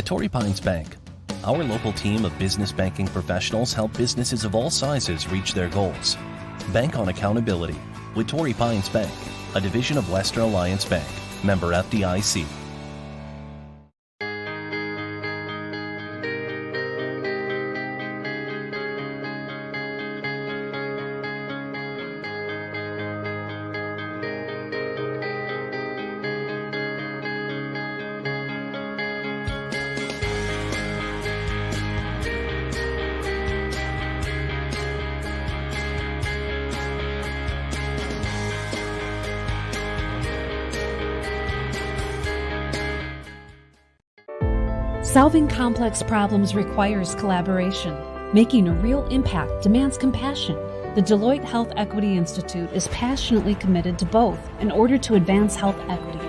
Torrey Pines Bank. Our local team of business banking professionals help businesses of all sizes reach their goals. Bank on accountability with Torrey Pines Bank, a division of Western Alliance Bank, member FDIC. Solving complex problems requires collaboration. Making a real impact demands compassion. The Deloitte Health Equity Institute is passionately committed to both in order to advance health equity.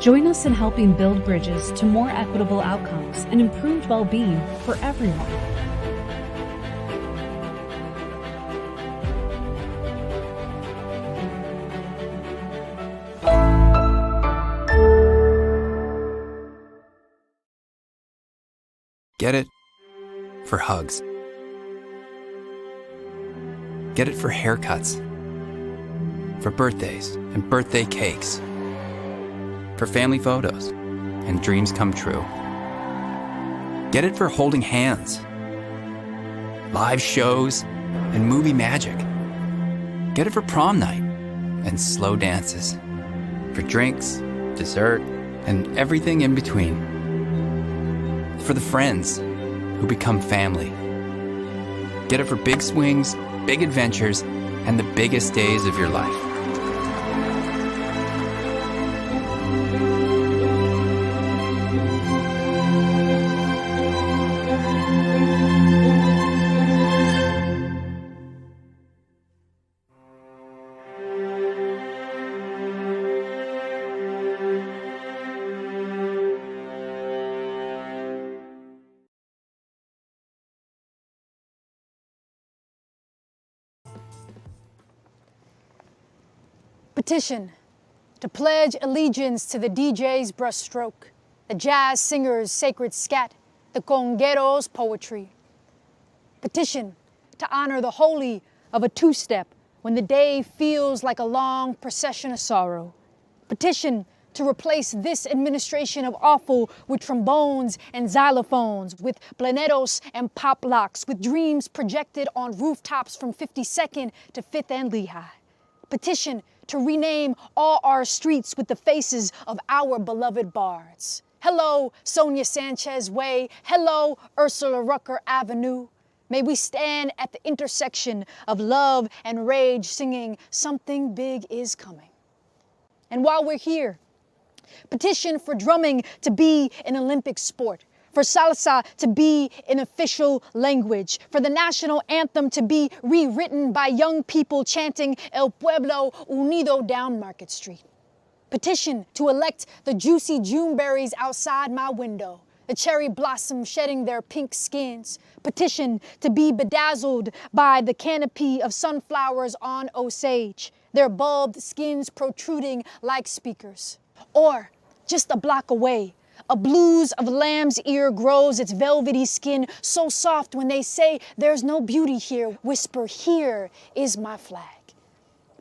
Join us in helping build bridges to more equitable outcomes and improved well-being for everyone. Get it for hugs. Get it for haircuts. For birthdays and birthday cakes. For family photos and dreams come true. Get it for holding hands. Live shows and movie magic. Get it for prom night and slow dances. For drinks, dessert, and everything in between. For the friends who become family. Get it for big swings, big adventures, and the biggest days of your life. Petition to pledge allegiance to the DJ's brushstroke, the jazz singer's sacred scat, the conguero's poetry. Petition to honor the holy of a two-step when the day feels like a long procession of sorrow. Petition to replace this administration of awful with trombones and xylophones, with planeros and pop locks, with dreams projected on rooftops from 52nd to 5th and Lehigh. Petition to rename all our streets with the faces of our beloved bards. Hello, Sonia Sanchez Way. Hello, Ursula Rucker Avenue. May we stand at the intersection of love and rage singing, something big is coming. And while we're here, petition for drumming to be an Olympic sport, for salsa to be an official language, for the national anthem to be rewritten by young people chanting El Pueblo Unido down Market Street. Petition to elect the juicy Juneberries outside my window, the cherry blossoms shedding their pink skins. Petition to be bedazzled by the canopy of sunflowers on Osage, their bulbed skins protruding like speakers. Or, just a block away, a blues of lamb's ear grows its velvety skin so soft when they say there's no beauty here, whisper, here is my flag.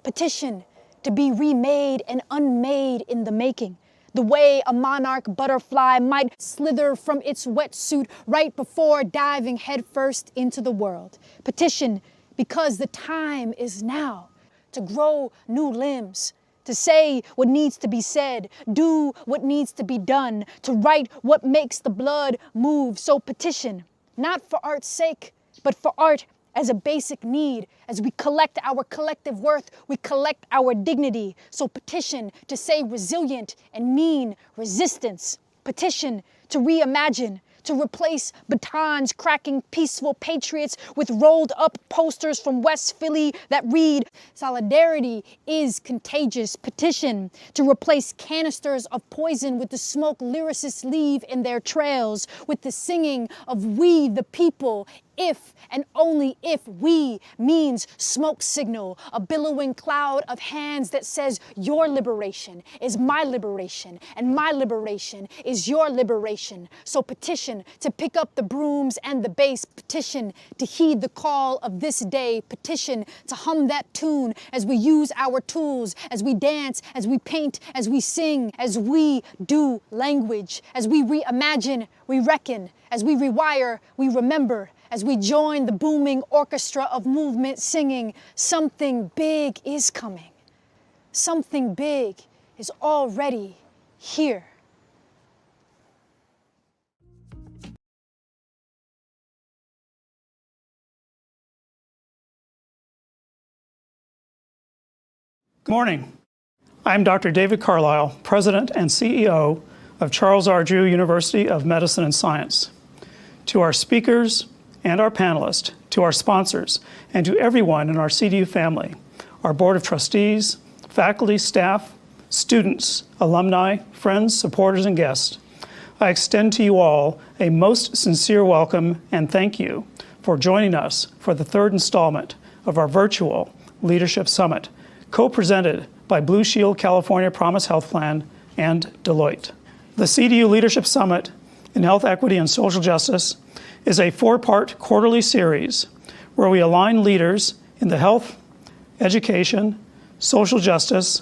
Petition to be remade and unmade in the making, the way a monarch butterfly might slither from its wetsuit right before diving headfirst into the world. Petition because the time is now to grow new limbs, to say what needs to be said, do what needs to be done, to write what makes the blood move. So petition, not for art's sake, but for art as a basic need. As we collect our collective worth, we collect our dignity. So petition to say resilient and mean resistance. Petition to reimagine, to replace batons cracking peaceful patriots with rolled up posters from West Philly that read, solidarity is contagious. Petition to replace canisters of poison with the smoke lyricists leave in their trails, with the singing of we the people if and only if we means smoke signal, a billowing cloud of hands that says your liberation is my liberation and my liberation is your liberation. So petition to pick up the brooms and the bass, petition to heed the call of this day, petition to hum that tune as we use our tools, as we dance, as we paint, as we sing, as we do language, as we reimagine, we reckon, as we rewire, we remember, as we join the booming orchestra of movement singing, something big is coming. Something big is already here. Good morning. I'm Dr. David Carlisle, President and CEO of Charles R. Drew University of Medicine and Science. To our speakers and our panelists, to our sponsors, and to everyone in our CDU family, our Board of Trustees, faculty, staff, students, alumni, friends, supporters, and guests, I extend to you all a most sincere welcome and thank you for joining us for the third installment of our virtual Leadership Summit, co-presented by Blue Shield California Promise Health Plan and Deloitte. The CDU Leadership Summit in Health Equity and Social Justice is a four-part quarterly series where we align leaders in the health, education, social justice,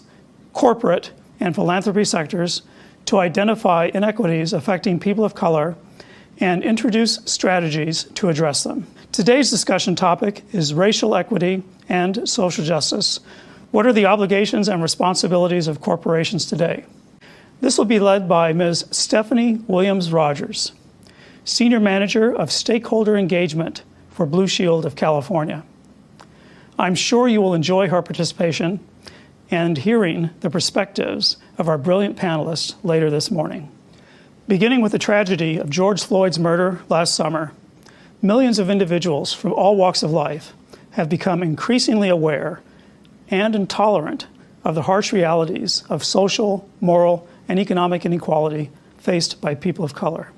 corporate, and philanthropy sectors to identify inequities affecting people of color and introduce strategies to address them. Today's discussion topic is racial equity and social justice. What are the obligations and responsibilities of corporations today? This will be led by Ms. Stephanie Williams-Rogers, Senior Manager of Stakeholder Engagement for Blue Shield of California. I'm sure you will enjoy her participation and hearing the perspectives of our brilliant panelists later this morning. Beginning with the tragedy of George Floyd's murder last summer, millions of individuals from all walks of life have become increasingly aware and intolerant of the harsh realities of social, moral, and economic inequality faced by people of color.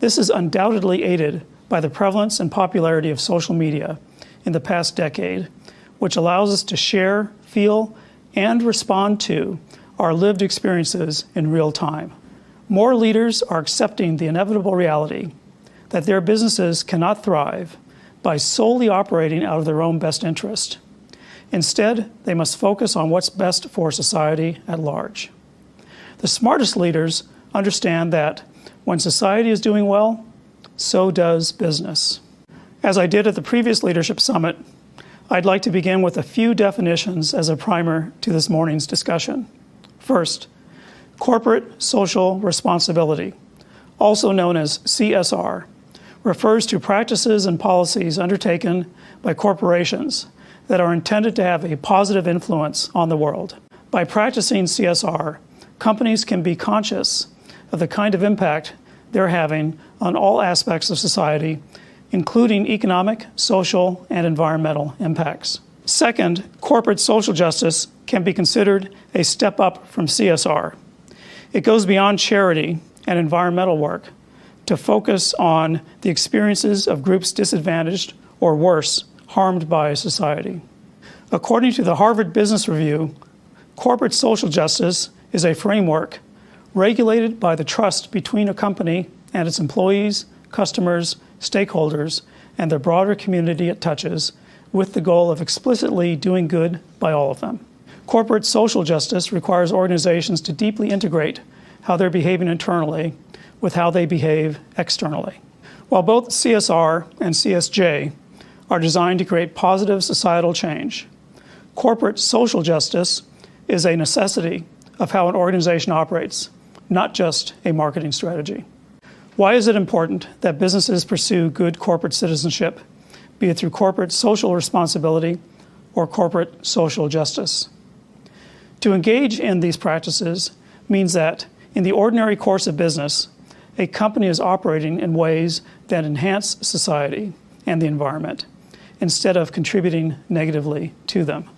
This is undoubtedly aided by the prevalence and popularity of social media in the past decade, which allows us to share, feel, and respond to our lived experiences in real time. More leaders are accepting the inevitable reality that their businesses cannot thrive by solely operating out of their own best interest. Instead, they must focus on what's best for society at large. The smartest leaders understand that when society is doing well, so does business. As I did at the previous Leadership Summit, I'd like to begin with a few definitions as a primer to this morning's discussion. First, corporate social responsibility, also known as CSR, refers to practices and policies undertaken by corporations that are intended to have a positive influence on the world. By practicing CSR, companies can be conscious of the kind of impact they're having on all aspects of society, including economic, social, and environmental impacts. Second, corporate social justice can be considered a step up from CSR. It goes beyond charity and environmental work to focus on the experiences of groups disadvantaged or worse, harmed by society. According to the Harvard Business Review, corporate social justice is a framework regulated by the trust between a company and its employees, customers, stakeholders, and the broader community it touches, with the goal of explicitly doing good by all of them. Corporate social justice requires organizations to deeply integrate how they're behaving internally with how they behave externally. While both CSR and CSJ are designed to create positive societal change, corporate social justice is a necessity of how an organization operates, not just a marketing strategy. Why is it important that businesses pursue good corporate citizenship, be it through corporate social responsibility or corporate social justice? To engage in these practices means that, in the ordinary course of business, a company is operating in ways that enhance society and the environment, instead of contributing negatively to them.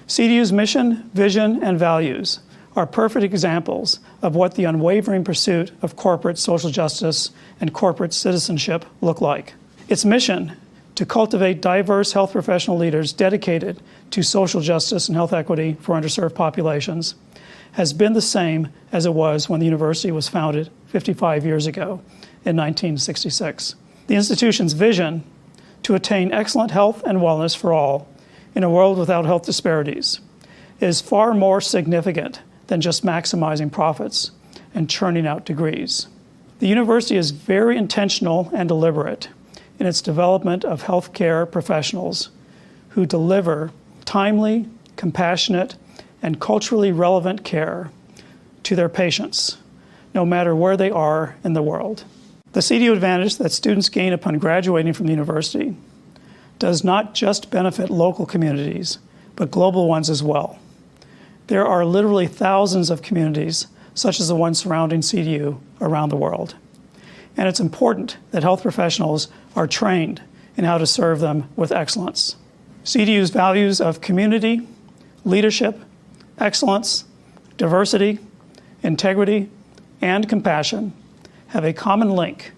CDU's mission, vision, and values are perfect examples of what the unwavering pursuit of corporate social justice and corporate citizenship look like. Its mission to cultivate diverse health professional leaders dedicated to social justice and health equity for underserved populations has been the same as it was when the university was founded 55 years ago in 1966. The institution's vision to attain excellent health and wellness for all in a world without health disparities is far more significant than just maximizing profits and churning out degrees. The university is very intentional and deliberate in its development of healthcare professionals who deliver timely, compassionate, and culturally relevant care to their patients, no matter where they are in the world. The CDU advantage that students gain upon graduating from the university does not just benefit local communities, but global ones as well. There are literally thousands of communities, such as the one surrounding CDU, around the world. And it's important that health professionals are trained in how to serve them with excellence. CDU's values of community, leadership, excellence, diversity, integrity, and compassion have a common link,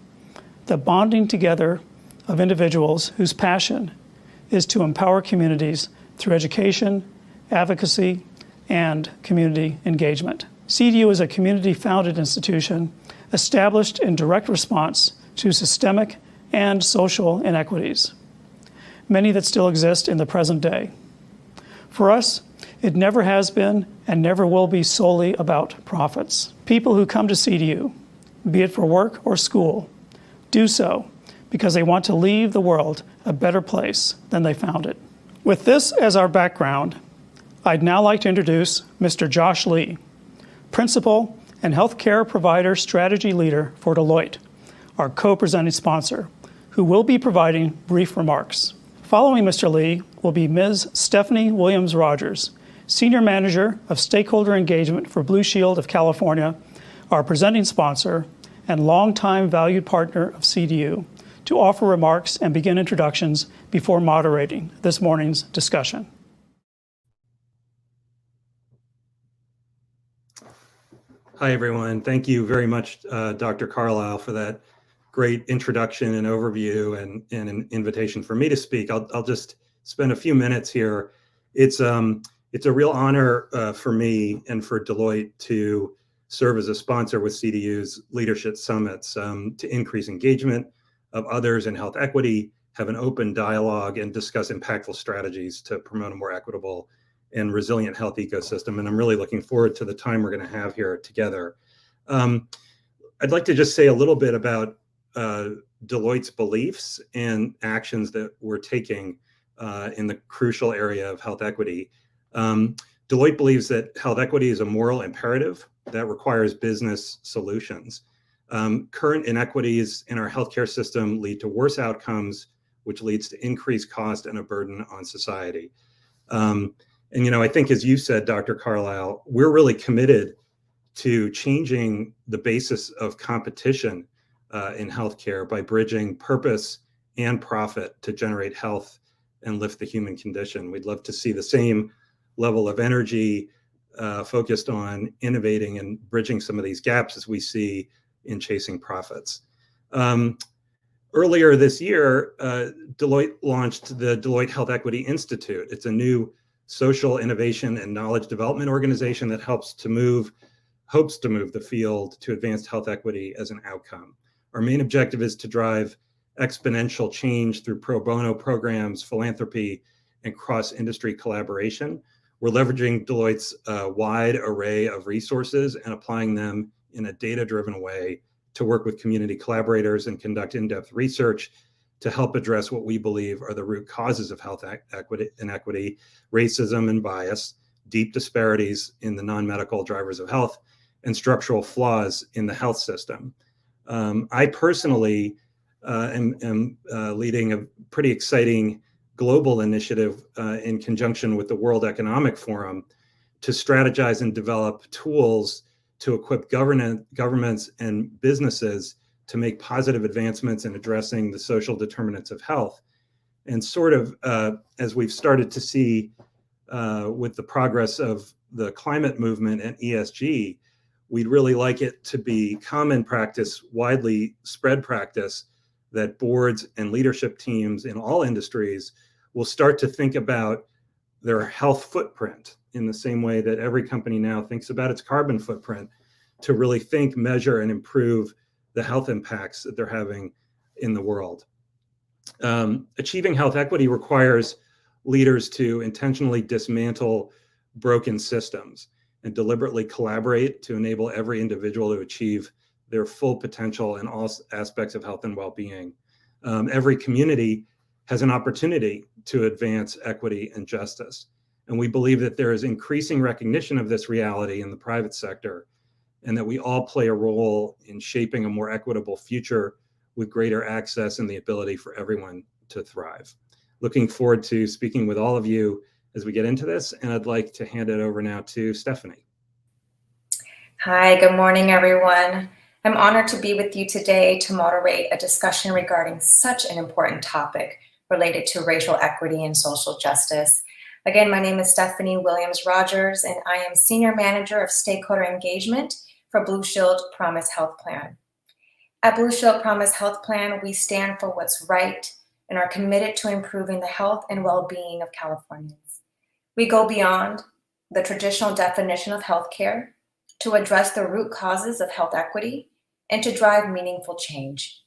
the bonding together of individuals whose passion is to empower communities through education, advocacy, and community engagement. CDU is a community-founded institution established in direct response to systemic and social inequities, many that still exist in the present day. For us, it never has been and never will be solely about profits. People who come to CDU, be it for work or school, do so because they want to leave the world a better place than they found it. With this as our background, I'd now like to introduce Mr. Josh Lee, Principal and Healthcare Provider Strategy Leader for Deloitte, our co-presenting sponsor, who will be providing brief remarks. Following Mr. Lee will be Ms. Stephanie Williams-Rogers, Senior Manager of Stakeholder Engagement for Blue Shield of California, our presenting sponsor and longtime valued partner of CDU, to offer remarks and begin introductions before moderating this morning's discussion. Hi, everyone. Thank you very much, Dr. Carlisle, for that great introduction and overview and an invitation for me to speak. I'll just spend a few minutes here. It's a real honor for me and for Deloitte to serve as a sponsor with CDU's Leadership Summits to increase engagement of others in health equity, have an open dialogue, and discuss impactful strategies to promote a more equitable and resilient health ecosystem. And I'm really looking forward to the time we're going to have here together. I'd like to just say a little bit about Deloitte's beliefs and actions that we're taking in the crucial area of health equity. Deloitte believes that health equity is a moral imperative that requires business solutions. Current inequities in our healthcare system lead to worse outcomes, which leads to increased cost and a burden on society. And, I think, as you said, Dr. Carlisle, we're really committed to changing the basis of competition in healthcare by bridging purpose and profit to generate health and lift the human condition. We'd love to see the same level of energy focused on innovating and bridging some of these gaps as we see in chasing profits. Earlier this year, Deloitte launched the Deloitte Health Equity Institute. It's a new social innovation and knowledge development organization that hopes to move the field to advanced health equity as an outcome. Our main objective is to drive exponential change through pro bono programs, philanthropy, and cross-industry collaboration. We're leveraging Deloitte's wide array of resources and applying them in a data-driven way to work with community collaborators and conduct in-depth research to help address what we believe are the root causes of health inequity, racism and bias, deep disparities in the non-medical drivers of health, and structural flaws in the health system. I personally am leading a pretty exciting global initiative in conjunction with the World Economic Forum to strategize and develop tools to equip governments and businesses to make positive advancements in addressing the social determinants of health. And sort of as we've started to see with the progress of the climate movement and ESG, we'd really like it to be common practice, widely spread practice, that boards and leadership teams in all industries will start to think about their health footprint in the same way that every company now thinks about its carbon footprint, to really think, measure, and improve the health impacts that they're having in the world. Achieving health equity requires leaders to intentionally dismantle broken systems and deliberately collaborate to enable every individual to achieve their full potential in all aspects of health and well-being. Every community has an opportunity to advance equity and justice. And we believe that there is increasing recognition of this reality in the private sector, and that we all play a role in shaping a more equitable future with greater access and the ability for everyone to thrive. Looking forward to speaking with all of you as we get into this, and I'd like to hand it over now to Stephanie. Hi, good morning, everyone. I'm honored to be with you today to moderate a discussion regarding such an important topic related to racial equity and social justice. Again, my name is Stephanie Williams-Rogers, and I am Senior Manager of Stakeholder Engagement for Blue Shield Promise Health Plan. At Blue Shield Promise Health Plan, we stand for what's right and are committed to improving the health and well-being of Californians. We go beyond the traditional definition of healthcare to address the root causes of health equity and to drive meaningful change.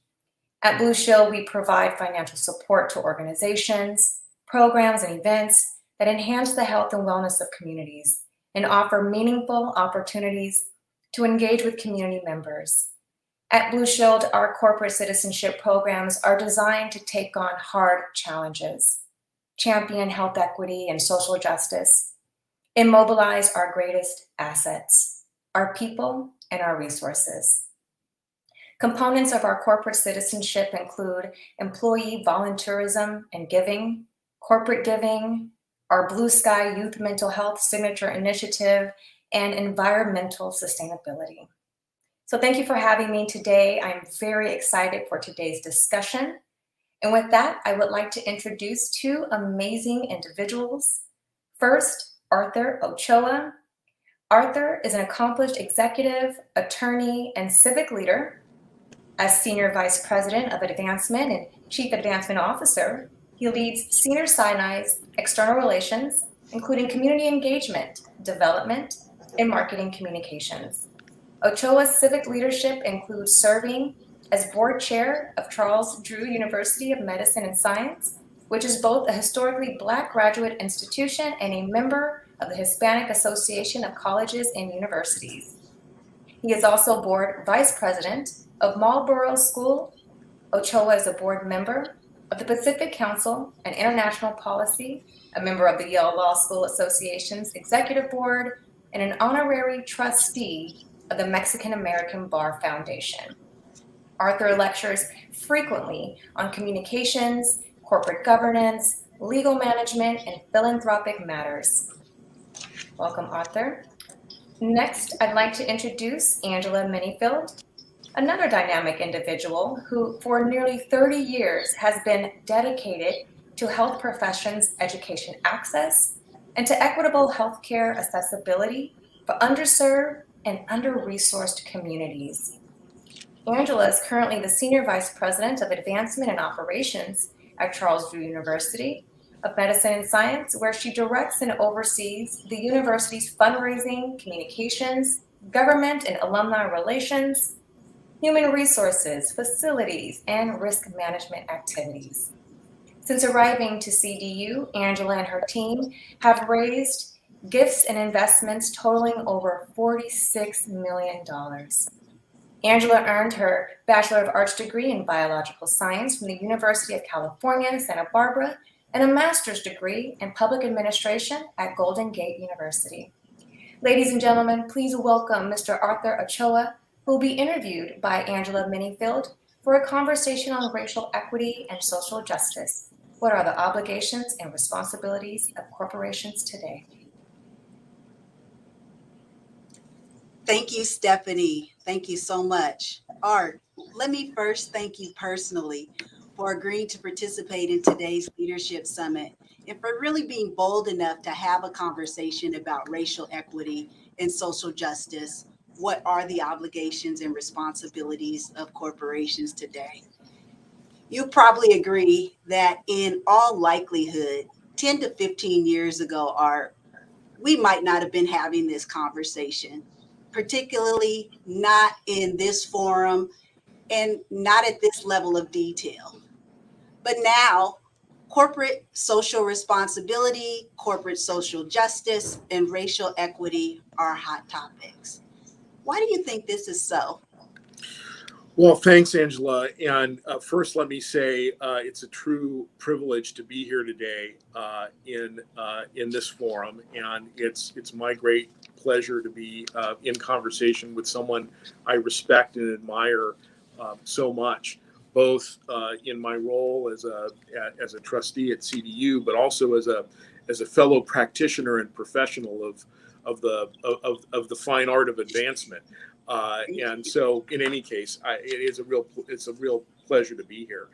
At Blue Shield, we provide financial support to organizations, programs, and events that enhance the health and wellness of communities and offer meaningful opportunities to engage with community members. At Blue Shield, our corporate citizenship programs are designed to take on hard challenges, champion health equity and social justice, and mobilize our greatest assets, our people and our resources. Components of our corporate citizenship include employee volunteerism and giving, corporate giving, our Blue Sky Youth Mental Health Signature Initiative, and environmental sustainability. So thank you for having me today. I'm very excited for today's discussion. And with that, I would like to introduce two amazing individuals. First, Arthur Ochoa. Arthur is an accomplished executive, attorney, and civic leader. As Senior Vice President of Advancement and Chief Advancement Officer, he leads Sinai's external relations, including community engagement, development, and marketing communications. Ochoa's civic leadership includes serving as board chair of Charles Drew University of Medicine and Science, which is both a historically Black graduate institution and a member of the Hispanic Association of Colleges and Universities. He is also board vice president of Marlborough School. Ochoa is a board member of the Pacific Council and International Policy, a member of the Yale Law School Association's executive board, and an honorary trustee of the Mexican American Bar Foundation. Arthur lectures frequently on communications, corporate governance, legal management, and philanthropic matters. Welcome, Arthur. Next, I'd like to introduce Angela Minifield, another dynamic individual who for nearly 30 years has been dedicated to health professions education access and to equitable healthcare accessibility for underserved and under-resourced communities. Angela is currently the Senior Vice President of Advancement and Operations at Charles Drew University of Medicine and Science, where she directs and oversees the university's fundraising, communications, government and alumni relations, human resources, facilities, and risk management activities. Since arriving to CDU, Angela and her team have raised gifts and investments totaling over $46 million. Angela earned her Bachelor of Arts degree in Biological Science from the University of California, Santa Barbara, and a master's degree in Public Administration at Golden Gate University. Ladies and gentlemen, please welcome Mr. Arthur Ochoa, who will be interviewed by Angela Minifield for a conversation on racial equity and social justice. What are the obligations and responsibilities of corporations today? Thank you, Stephanie. Thank you so much. Art, let me first thank you personally for agreeing to participate in today's Leadership Summit and for really being bold enough to have a conversation about racial equity and social justice. What are the obligations and responsibilities of corporations today? You probably agree that in all likelihood, 10 to 15 years ago, Art, we might not have been having this conversation, particularly not in this forum and not at this level of detail. But now, corporate social responsibility, corporate social justice, and racial equity are hot topics. Why do you think this is so? Well, thanks, Angela. And first, let me say it's a true privilege to be here today in this forum, and it's my great pleasure to be in conversation with someone I respect and admire so much, both in my role as a trustee at CDU, but also as a fellow practitioner and professional of the fine art of advancement. And so, in any case, it's a real pleasure to be here.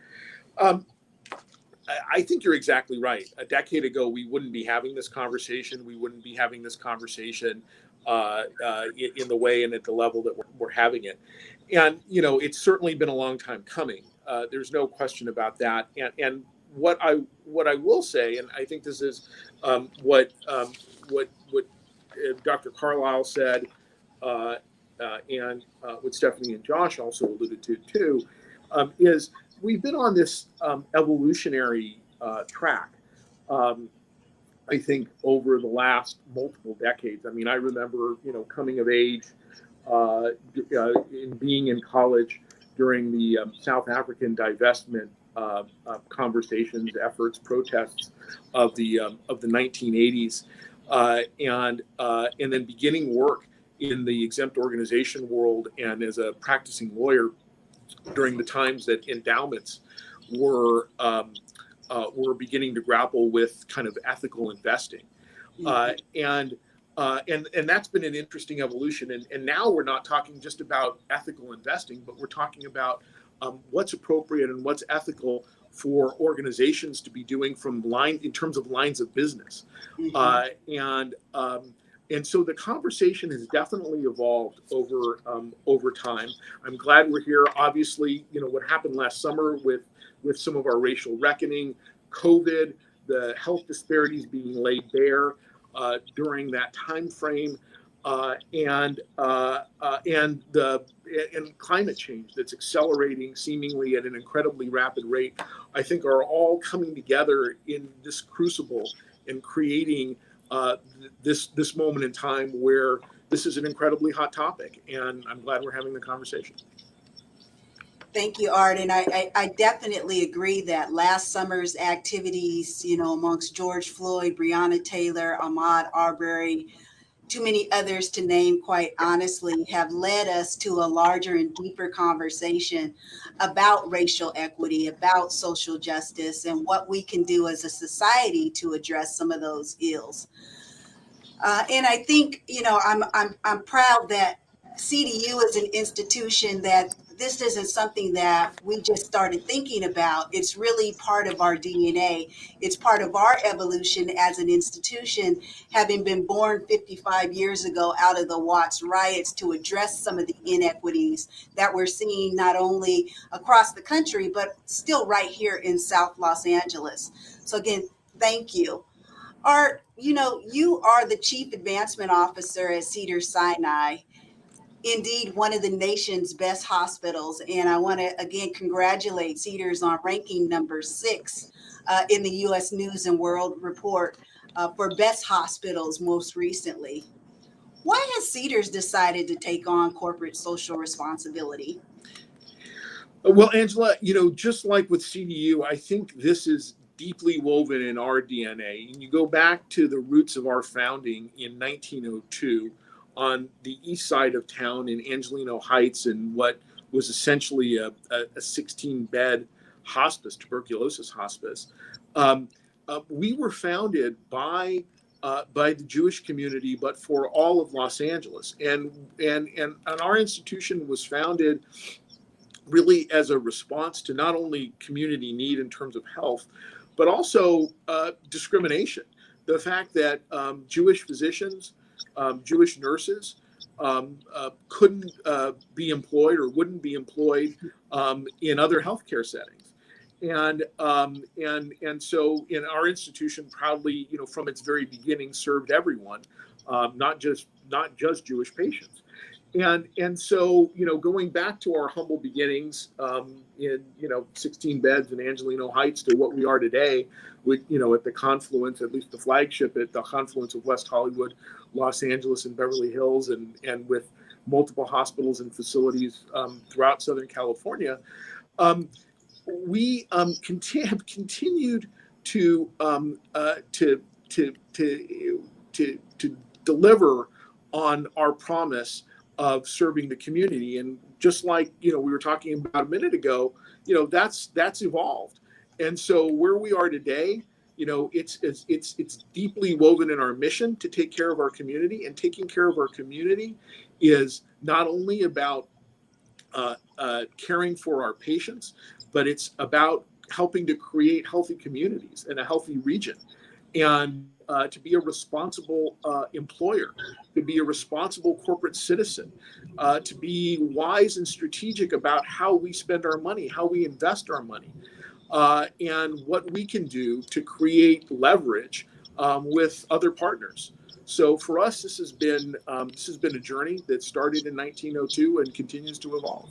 I think you're exactly right. A decade ago, we wouldn't be having this conversation. We wouldn't be having this conversation in the way and at the level that we're having it. And it's certainly been a long time coming. There's no question about that. And what I will say, and I think this is what Dr. Carlisle said. And what Stephanie and Josh also alluded to too, is we've been on this evolutionary track, I think, over the last multiple decades. I mean, I remember, coming of age in being in college during the South African divestment conversations, efforts, protests of the 1980s, and then beginning work in the exempt organization world and as a practicing lawyer during the times that endowments were beginning to grapple with kind of ethical investing, and that's been an interesting evolution. And now we're not talking just about ethical investing, but we're talking about what's appropriate and what's ethical for organizations to be doing in terms of lines of business, and so the conversation has definitely evolved over time. I'm glad we're here. Obviously, what happened last summer with some of our racial reckoning, COVID, the health disparities being laid bare during that time frame, and climate change that's accelerating seemingly at an incredibly rapid rate, I think are all coming together in this crucible and creating this moment in time where this is an incredibly hot topic, and I'm glad we're having the conversation. Thank you, Art. And I definitely agree that last summer's activities, amongst George Floyd, Breonna Taylor, Ahmaud Arbery, too many others to name, quite honestly, have led us to a larger and deeper conversation about racial equity, about social justice, and what we can do as a society to address some of those ills. And I think, I'm proud that CDU is an institution that this isn't something that we just started thinking about. It's really part of our DNA. It's part of our evolution as an institution, having been born 55 years ago out of the Watts riots to address some of the inequities that we're seeing not only across the country, but still right here in South Los Angeles. So again, thank you. Art, you are the Chief Advancement Officer at Cedars Sinai. Indeed, one of the nation's best hospitals. And I want to, again, congratulate Cedars on ranking number 6 in the U.S. News and World Report for best hospitals most recently. Why has Cedars decided to take on corporate social responsibility? Well, Angela, just like with CDU, I think this is deeply woven in our DNA. And you go back to the roots of our founding in 1902, on the east side of town in Angelino Heights, in what was essentially a 16-bed hospice, tuberculosis hospice. We were founded by the Jewish community, but for all of Los Angeles. And our institution was founded really as a response to not only community need in terms of health, but also discrimination. The fact that Jewish physicians, Jewish nurses couldn't be employed or wouldn't be employed in other healthcare settings. So in our institution proudly, from its very beginning served everyone, not just Jewish patients. And so, going back to our humble beginnings in, 16 beds in Angelino Heights to what we are today with, at the confluence, at least the flagship at the confluence of West Hollywood, Los Angeles, and Beverly Hills, and with multiple hospitals and facilities throughout Southern California, we have continued to deliver on our promise of serving the community. And just like we were talking about a minute ago, that's evolved. And so where we are today, it's deeply woven in our mission to take care of our community. And taking care of our community is not only about caring for our patients, but it's about helping to create healthy communities and a healthy region, and to be a responsible employer, to be a responsible corporate citizen, to be wise and strategic about how we spend our money, how we invest our money, and what we can do to create leverage with other partners. So for us, this has been a journey that started in 1902 and continues to evolve.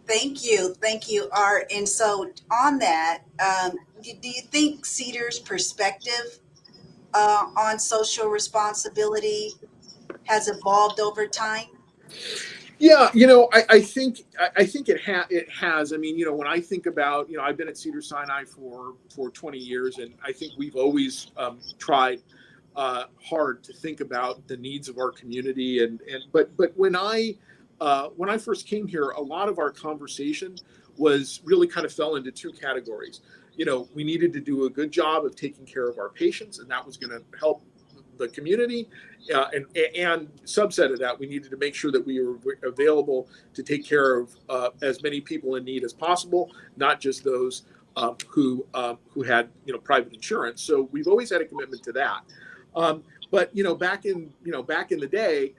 Thank you, Art. And so on that, do you think Cedars' perspective on social responsibility has evolved over time? Yeah, I think it has. I mean, when I think about, I've been at Cedars Sinai for 20 years, and I think we've always tried hard to think about the needs of our community. But when I first came here, a lot of our conversation was really kind of fell into two categories. We needed to do a good job of taking care of our patients, and that was going to help the community. And subset of that, we needed to make sure that we were available to take care of as many people in need as possible, not just those who had private insurance. So we've always had a commitment to that. But back in the day,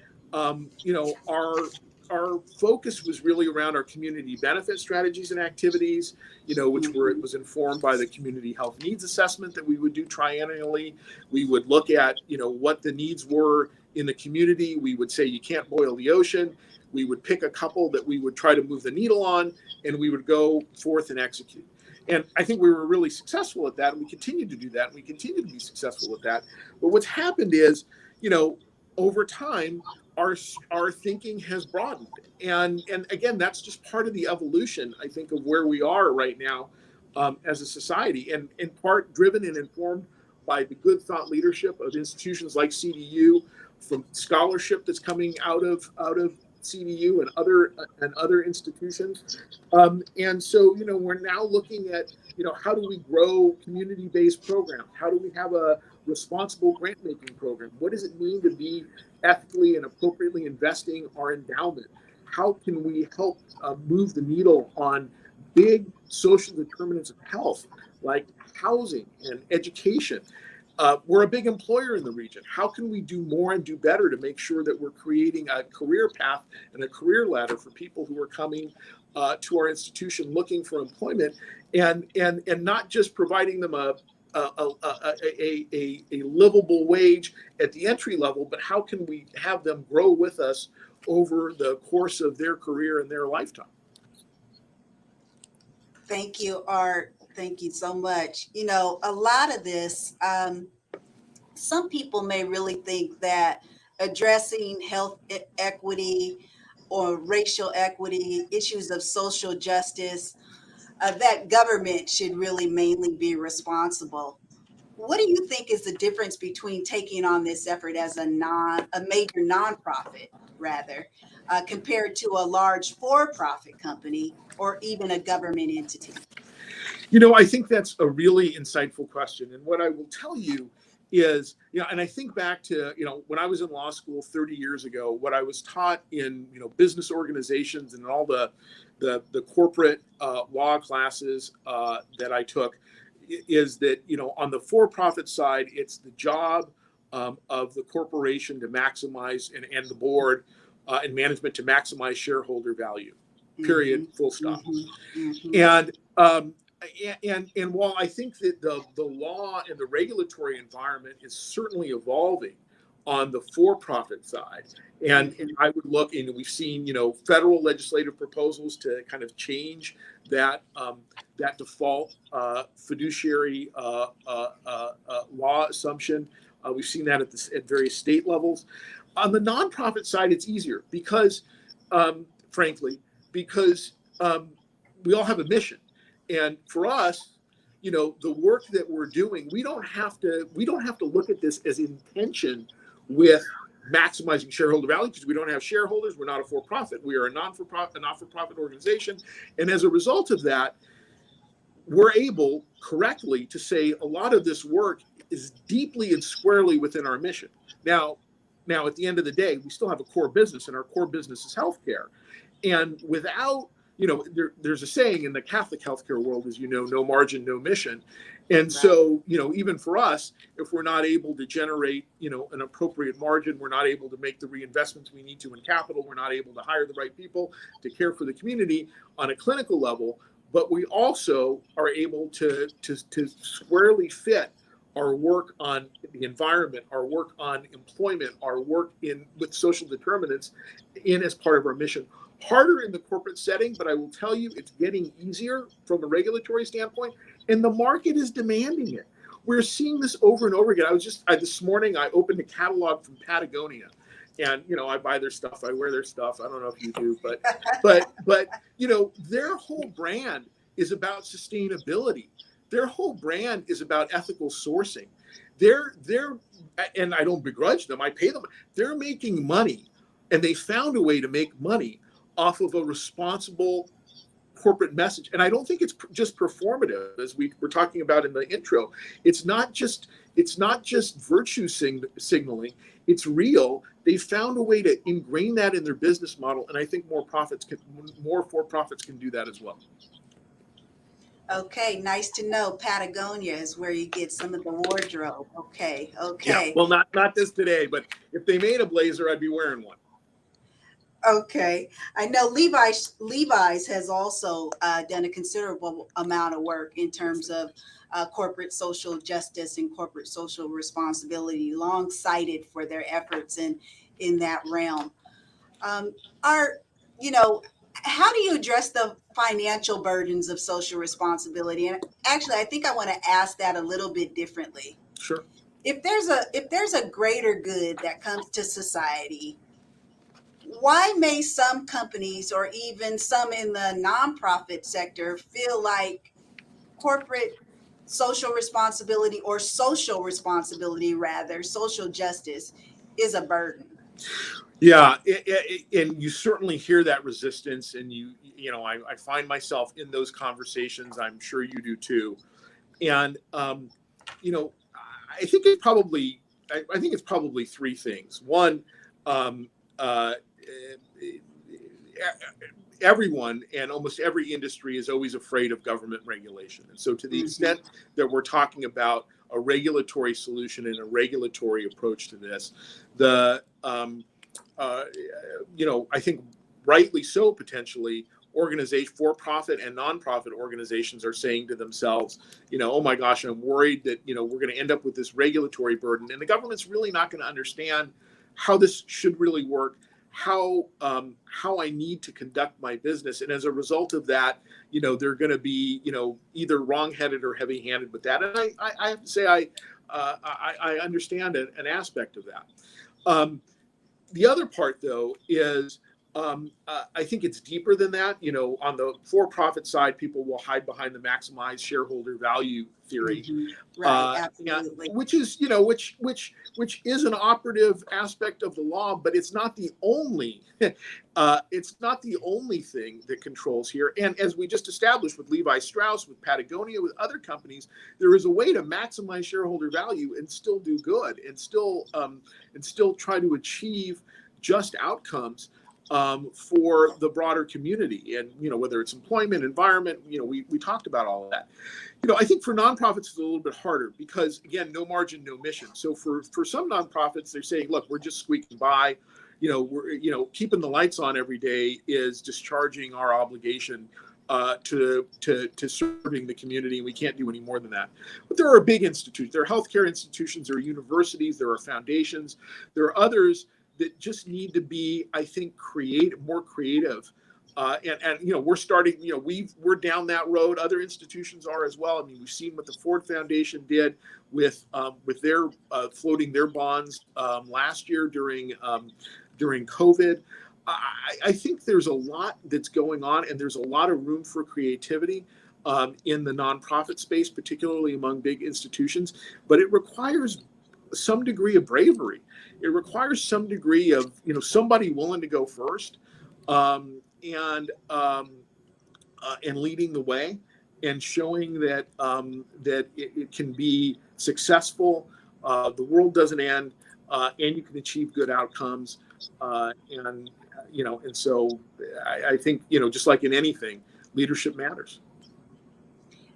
our focus was really around our community benefit strategies and activities, which was informed by the community health needs assessment that we would do triennially. We would look at, what the needs were in the community. We would say, you can't boil the ocean. We would pick a couple that we would try to move the needle on, and we would go forth and execute. And I think we were really successful at that, and we continue to do that, and we continue to be successful at that. But what's happened is, over time, our thinking has broadened. And again, that's just part of the evolution, I think, of where we are right now as a society, and in part driven and informed by the good thought leadership of institutions like CDU, from scholarship that's coming out of CDU and other institutions. And so, we're now looking at, how do we grow community-based programs? How do we have a responsible grant-making program? What does it mean to be ethically and appropriately investing our endowment? How can we help move the needle on big social determinants of health, like housing and education? We're a big employer in the region. How can we do more and do better to make sure that we're creating a career path and a career ladder for people who are coming to our institution looking for employment, and not just providing them a livable wage at the entry level, but how can we have them grow with us over the course of their career and their lifetime? Thank you, Art. Thank you so much. A lot of this, some people may really think that addressing health equity or racial equity, issues of social justice, that government should really mainly be responsible. What do you think is the difference between taking on this effort as a major nonprofit, rather, compared to a large for-profit company or even a government entity? I think that's a really insightful question. And what I will tell you is, and I think back to, when I was in law school 30 years ago, what I was taught in, business organizations and all the corporate law classes that I took is that, on the for-profit side, it's the job of the corporation to maximize and the board and management to maximize shareholder value. period, full stop. Mm-hmm. And while I think that the law and the regulatory environment is certainly evolving on the for-profit side, and I would look, and we've seen, federal legislative proposals to kind of change that that default fiduciary law assumption. We've seen that at various state levels. On the nonprofit side, it's easier because, frankly, because we all have a mission. And for us, the work that we're doing, we don't have to look at this as in tension with maximizing shareholder value, because we don't have shareholders. We're not a for-profit. We are a not-for-profit organization. And as a result of that, we're able correctly to say a lot of this work is deeply and squarely within our mission. Now, at the end of the day, we still have a core business, and our core business is healthcare. And without, there's a saying in the Catholic healthcare world, as you know, no margin, no mission. And so, even for us, if we're not able to generate, an appropriate margin, we're not able to make the reinvestments we need to in capital, we're not able to hire the right people to care for the community on a clinical level, but we also are able to squarely fit our work on the environment, our work on employment, our work with social determinants in as part of our mission. Harder in the corporate setting, but I will tell you, it's getting easier from a regulatory standpoint, and the market is demanding it. We're seeing this over and over again. This morning, I opened a catalog from Patagonia, and, I buy their stuff, I wear their stuff. I don't know if you do, but their whole brand is about sustainability. Their whole brand is about ethical sourcing. They're, and I don't begrudge them, I pay them. They're making money, and they found a way to make money off of a responsible corporate message. And I don't think it's just performative, as we were talking about in the intro. It's not just virtue signaling. It's real. They found a way to ingrain that in their business model, and I think more for-profits can do that as well. Okay, nice to know. Patagonia is where you get some of the wardrobe. Okay. Yeah, well, not this today, but if they made a blazer, I'd be wearing one. Okay, I know Levi's has also done a considerable amount of work in terms of corporate social justice and corporate social responsibility, long cited for their efforts in that realm. How do you address the financial burdens of social responsibility? And actually, I think I want to ask that a little bit differently. Sure. If there's a greater good that comes to society, why may some companies, or even some in the nonprofit sector, feel like corporate social responsibility, or social responsibility rather, social justice, is a burden? Yeah, and you certainly hear that resistance, and I find myself in those conversations. I'm sure you do too. And I think it's probably three things. One, everyone and almost every industry is always afraid of government regulation. And so to the extent that we're talking about a regulatory solution and a regulatory approach to this, I think rightly so, potentially, for-profit and nonprofit organizations are saying to themselves, oh my gosh, I'm worried that, we're going to end up with this regulatory burden, and the government's really not going to understand how this should really work, how I need to conduct my business. And as a result of that, they're going to be, either wrong-headed or heavy-handed with that. And I have to say, I understand an aspect of that. The other part, though, is I think it's deeper than that. On the for-profit side, people will hide behind the maximize shareholder value theory, Right, absolutely. which is, which is an operative aspect of the law, but it's not the only. It's not the only thing that controls here. And as we just established with Levi Strauss, with Patagonia, with other companies, there is a way to maximize shareholder value and still do good, and still try to achieve just outcomes for the broader community. And, whether it's employment, environment, we talked about all of that. I think for nonprofits, it's a little bit harder because, again, no margin, no mission. So for some nonprofits, they're saying, look, we're just squeaking by. keeping the lights on every day is discharging our obligation to serving the community, and we can't do any more than that. But there are big institutions, there are healthcare institutions, there are universities, there are foundations, there are others that just need to be, I think, more creative. And we're starting, we're down that road. Other institutions are as well. I mean, we've seen what the Ford Foundation did with their floating their bonds last year during COVID. I think there's a lot that's going on, and there's a lot of room for creativity in the nonprofit space, particularly among big institutions. But it requires some degree of bravery. It requires some degree of somebody willing to go first, and leading the way, and showing that it can be successful. The world doesn't end, and you can achieve good outcomes. And so I think just like in anything, leadership matters.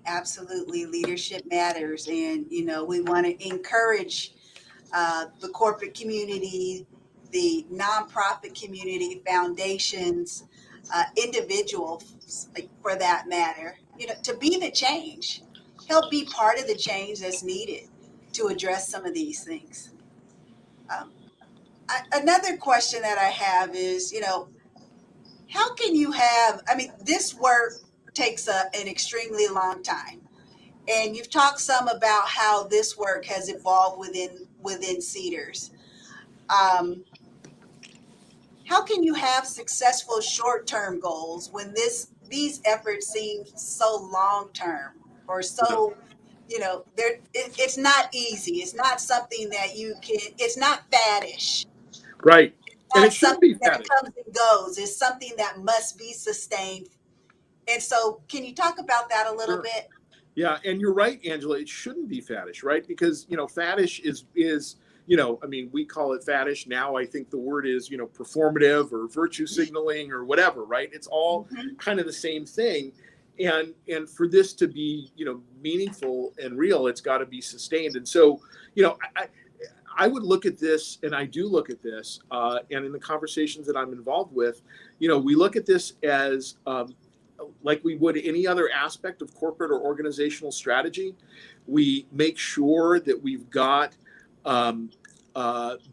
Absolutely, leadership matters, and we want to encourage the corporate community, the nonprofit community, foundations, individuals, for that matter, to be the change, help be part of the change that's needed to address some of these things. Another question that I have is, how can you this work takes an extremely long time. And you've talked some about how this work has evolved within Cedars. How can you have successful short-term goals when these efforts seem so long-term, or so, it's not easy. It's not something that it's not faddish. Right. And it It's shouldn't be something that faddish. comes and goes. It's something that must be sustained. And so can you talk about that a little bit? Yeah, and you're right, Angela. It shouldn't be faddish, right? Because faddish is we call it faddish now. I think the word is performative or virtue signaling or whatever, right? It's all kind of the same thing, and for this to be meaningful and real, it's got to be sustained. And so I would look at this, and I do look at this, and in the conversations that I'm involved with, we look at this as like we would any other aspect of corporate or organizational strategy. We make sure that we've got the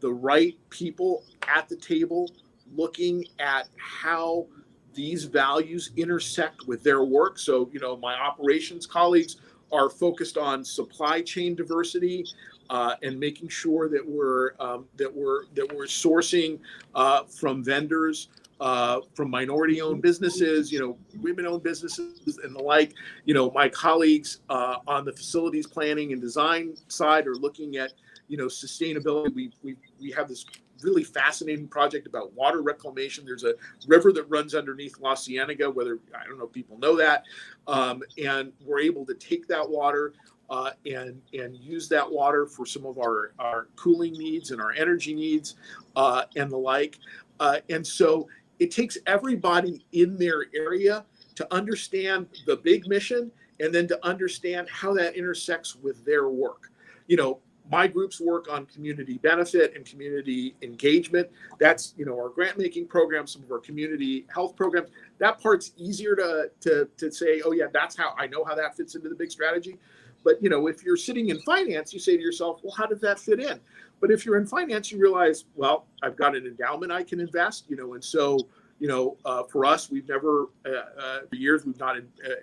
right people at the table looking at how these values intersect with their work. So, my operations colleagues are focused on supply chain diversity and making sure that we're sourcing from vendors, from minority-owned businesses, women-owned businesses, and the like. My colleagues on the facilities planning and design side are looking at, sustainability. We have this really fascinating project about water reclamation. There's a river that runs underneath La Cienega, I don't know if people know that, and we're able to take that water and use that water for some of our cooling needs and our energy needs and the like. And so it takes everybody in their area to understand the big mission, and then to understand how that intersects with their work. My group's work on community benefit and community engagement, that's, our grant making programs, some of our community health programs. That part's easier to say, oh yeah, that's how I know how that fits into the big strategy. But, if you're sitting in finance, you say to yourself, well, how does that fit in? But if you're in finance, you realize, well, I've got an endowment I can invest, and so, for us, we've never, for years, we've not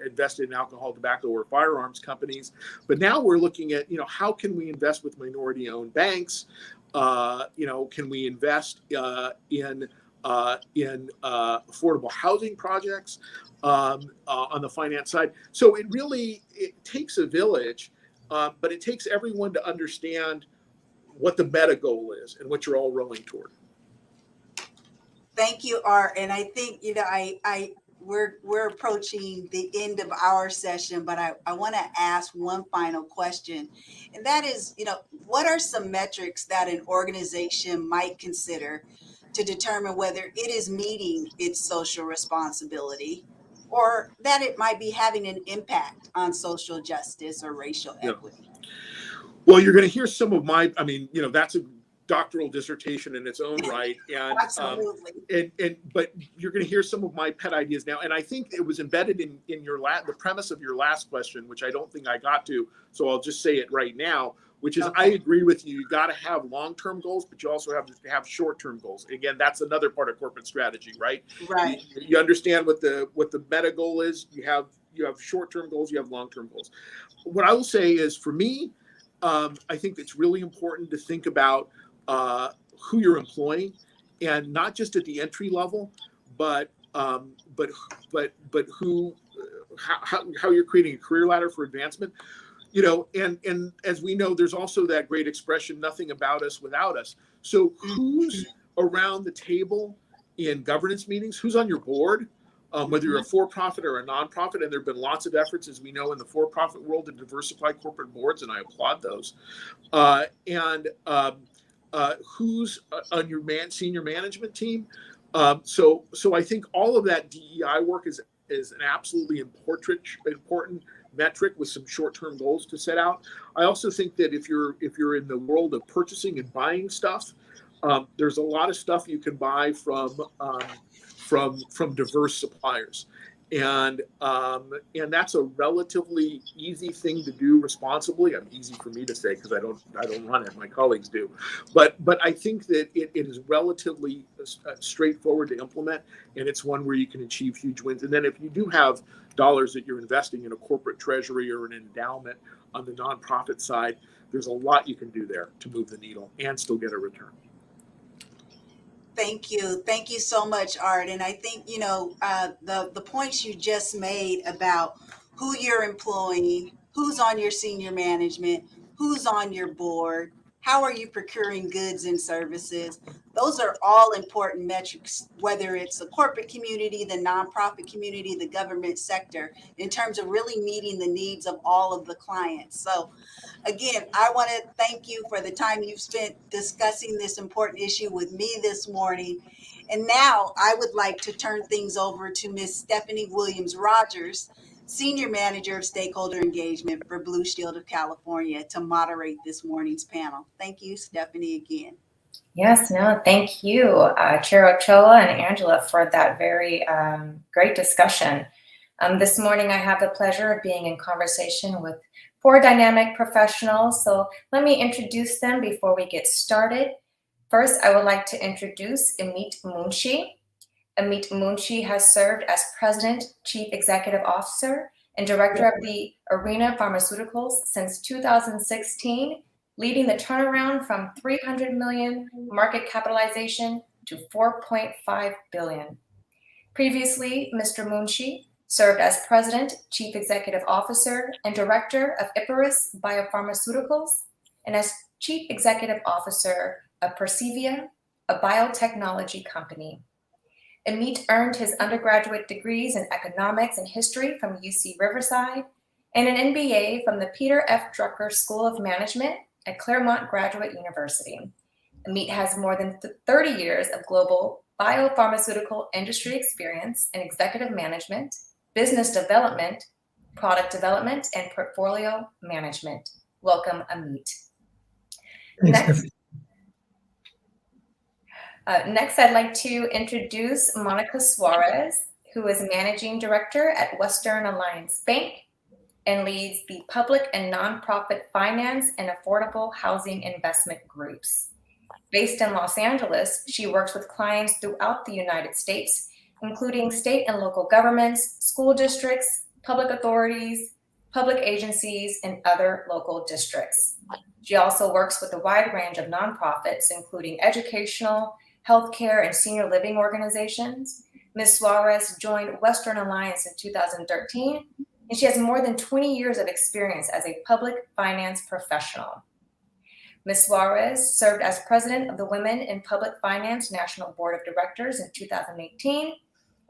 invested in alcohol, tobacco, or firearms companies. But now we're looking at, how can we invest with minority-owned banks? Can we invest in affordable housing projects on the finance side? So it takes a village, but it takes everyone to understand what the meta goal is and what you're all rowing toward. Thank you, Art. And I think, we're approaching the end of our session, but I want to ask one final question. And that is, what are some metrics that an organization might consider to determine whether it is meeting its social responsibility, or that it might be having an impact on social justice or racial equity? Well, you're going to hear some of my, that's doctoral dissertation in its own right. And Absolutely. But you're going to hear some of my pet ideas now. And I think it was embedded in your the premise of your last question, which I don't think I got to. So I'll just say it right now, which is, I agree with you. You got to have long-term goals, but you also have to have short-term goals. Again, that's another part of corporate strategy, right? Right. You understand what the meta goal is. You have short-term goals, you have long-term goals. What I will say is, for me, I think it's really important to think about who you're employing, and not just at the entry level, but who, how you're creating a career ladder for advancement. You know, and as we know, there's also that great expression, nothing about us without us. So who's around the table in governance meetings? Who's on your board? Whether you're a for-profit or a nonprofit, and there have been lots of efforts, as we know, in the for-profit world to diversify corporate boards, and I applaud those. Who's on your senior management team? So I think all of that DEI work is an absolutely important metric with some short-term goals to set out. I also think that if you're in the world of purchasing and buying stuff, there's a lot of stuff you can buy from diverse suppliers, and that's a relatively easy thing to do responsibly. Easy for me to say because I don't run it, my colleagues do, but I think that it is relatively straightforward to implement, and it's one where you can achieve huge wins. And then if you do have dollars that you're investing in a corporate treasury or an endowment on the nonprofit side, there's a lot you can do there to move the needle and still get a return. Thank you. Thank you so much, Art. And I think, the points you just made about who you're employing, who's on your senior management, who's on your board, how are you procuring goods and services? Those are all important metrics, whether it's the corporate community, the nonprofit community, the government sector, in terms of really meeting the needs of all of the clients. So again, I want to thank you for the time you've spent discussing this important issue with me this morning. And now I would like to turn things over to Ms. Stephanie Williams-Rogers, Senior Manager of Stakeholder Engagement for Blue Shield of California, to moderate this morning's panel. Thank you, Stephanie, again. Yes, no, thank you, Chair Ochoa and Angela, for that very great discussion. This morning, I have the pleasure of being in conversation with 4 dynamic professionals. So let me introduce them before we get started. First, I would like to introduce Amit Munshi. Amit Munshi has served as President, Chief Executive Officer, and Director of the Arena Pharmaceuticals since 2016, leading the turnaround from 300 million market capitalization to 4.5 billion. Previously, Mr. Munshi served as President, Chief Executive Officer, and Director of Icarus Biopharmaceuticals, and as Chief Executive Officer of Persevia, a biotechnology company. Amit earned his undergraduate degrees in economics and history from UC Riverside and an MBA from the Peter F. Drucker School of Management at Claremont Graduate University. Amit has more than 30 years of global biopharmaceutical industry experience in executive management, business development, product development, and portfolio management. Welcome, Amit. Next, I'd like to introduce Monica Suarez, who is Managing Director at Western Alliance Bank and leads the public and nonprofit finance and affordable housing investment groups. Based in Los Angeles, she works with clients throughout the United States, including state and local governments, school districts, public authorities, public agencies, and other local districts. She also works with a wide range of nonprofits, including educational, healthcare, and senior living organizations. Ms. Suarez joined Western Alliance in 2013, and she has more than 20 years of experience as a public finance professional. Ms. Suarez served as president of the Women in Public Finance National Board of Directors in 2018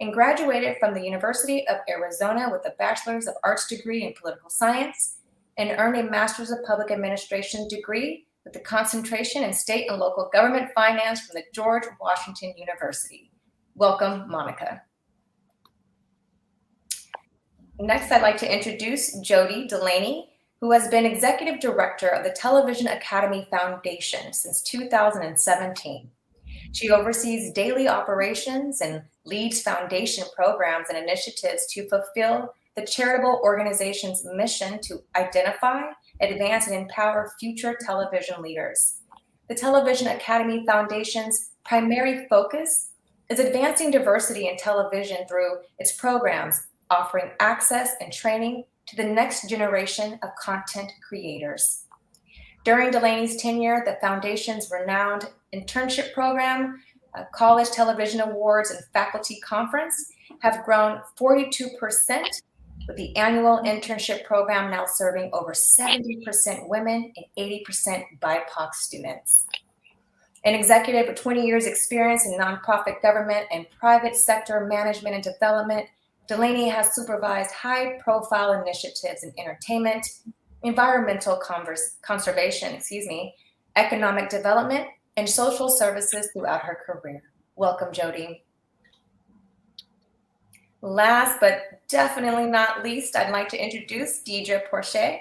and graduated from the University of Arizona with a Bachelor's of Arts degree in political science and earned a Master's of Public Administration degree with a concentration in state and local government finance from the George Washington University. Welcome, Monica. Next, I'd like to introduce Jody Delaney, who has been executive director of the Television Academy Foundation since 2017. She oversees daily operations and leads foundation programs and initiatives to fulfill the charitable organization's mission to identify, advance, and empower future television leaders. The Television Academy Foundation's primary focus is advancing diversity in television through its programs, offering access and training to the next generation of content creators. During Delaney's tenure, the Foundation's renowned internship program, College Television Awards, and Faculty Conference have grown 42%, with the annual internship program now serving over 70% women and 80% BIPOC students. An executive with 20 years experience in nonprofit government and private sector management and development, Delaney has supervised high-profile initiatives in entertainment, environmental conservation, economic development, and social services throughout her career. Welcome, Jody. Last but definitely not least, I'd like to introduce Deidre Porcher,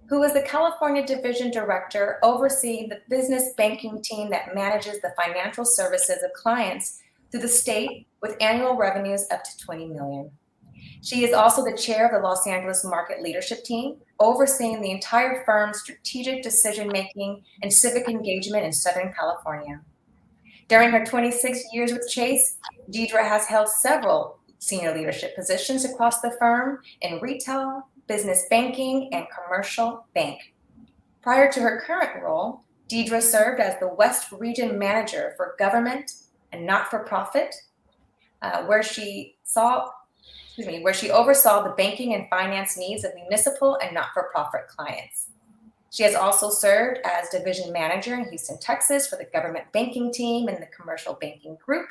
who is the California Division Director overseeing the business banking team that manages the financial services of clients through the state with annual revenues up to $20 million. She is also the chair of the Los Angeles Market Leadership Team, overseeing the entire firm's strategic decision-making and civic engagement in Southern California. During her 26 years with Chase, Deidre has held several senior leadership positions across the firm in retail, business banking, and commercial bank. Prior to her current role, Deidre served as the West Region Manager for Government and Not-for-Profit, where she oversaw the banking and finance needs of municipal and not-for-profit clients. She has also served as Division Manager in Houston, Texas for the Government Banking Team and the Commercial Banking Group.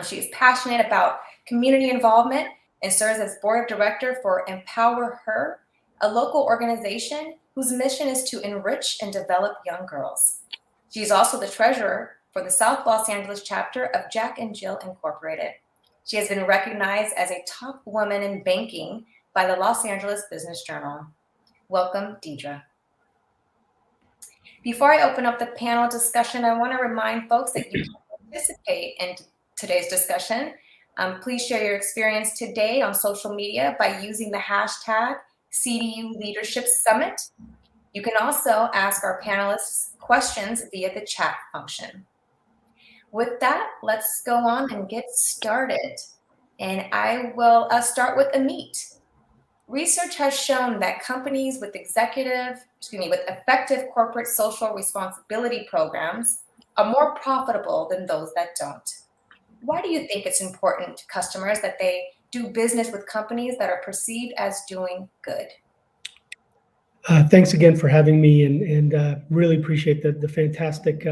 She is passionate about community involvement and serves as Board of Director for Empower Her, a local organization whose mission is to enrich and develop young girls. She is also the treasurer for the South Los Angeles chapter of Jack and Jill Incorporated. She has been recognized as a top woman in banking by the Los Angeles Business Journal. Welcome, Deidre. Before I open up the panel discussion, I want to remind folks that you can participate in today's discussion. Please share your experience today on social media by using the hashtag CDU Leadership Summit. You can also ask our panelists questions via the chat function. With that, let's go on and get started. And I will start with Amit. Research has shown that companies with effective corporate social responsibility programs are more profitable than those that don't. Why do you think it's important to customers that they do business with companies that are perceived as doing good? Thanks again for having me, and really appreciate the fantastic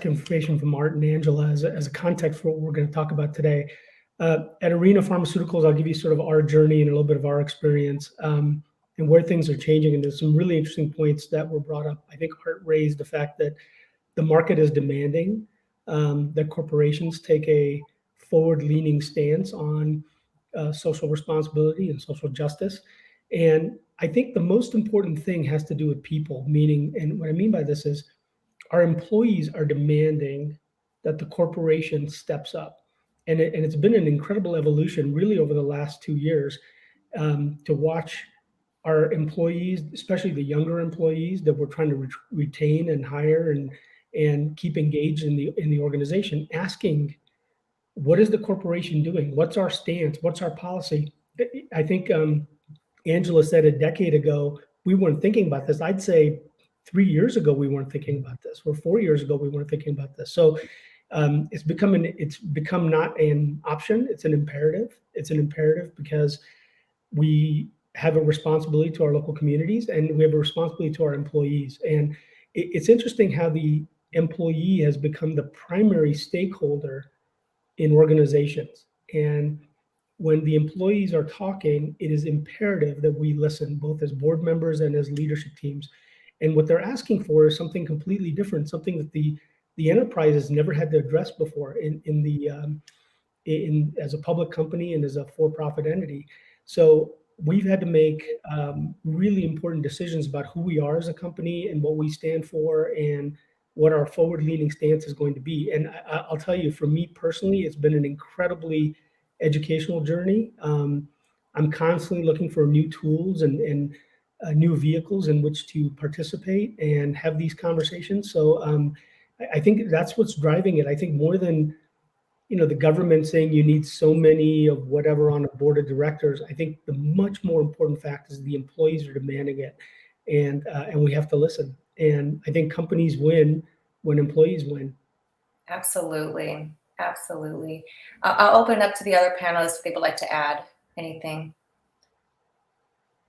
information from Art and Angela as a context for what we're going to talk about today. At Arena Pharmaceuticals, I'll give you sort of our journey and a little bit of our experience and where things are changing. And there's some really interesting points that were brought up. I think Art raised the fact that the market is demanding that corporations take a forward-leaning stance on social responsibility and social justice. And I think the most important thing has to do with people, meaning, and what I mean by this is our employees are demanding that the corporation steps up. And it's been an incredible evolution really over the last 2 years to watch our employees, especially the younger employees that we're trying to retain and hire and keep engaged in the organization, asking, what is the corporation doing? What's our stance? What's our policy? I think Angela said a decade ago, we weren't thinking about this. I'd say 3 years ago, we weren't thinking about this, or 4 years ago, we weren't thinking about this. So it's become not an option, it's an imperative. It's an imperative because we have a responsibility to our local communities and we have a responsibility to our employees. And it's interesting how the employee has become the primary stakeholder in organizations. And when the employees are talking, it is imperative that we listen, both as board members and as leadership teams. And what they're asking for is something completely different, something that the enterprise has never had to address before as a public company and as a for-profit entity. So we've had to make really important decisions about who we are as a company and what we stand for and what our forward-leaning stance is going to be. And I'll tell you, for me personally, it's been an incredibly educational journey. I'm constantly looking for new tools and new vehicles in which to participate and have these conversations. So I think that's what's driving it. I think more than the government saying you need so many of whatever on a board of directors, I think the much more important fact is the employees are demanding it, and we have to listen. And I think companies win when employees win. Absolutely. Absolutely. I'll open it up to the other panelists if they would like to add anything.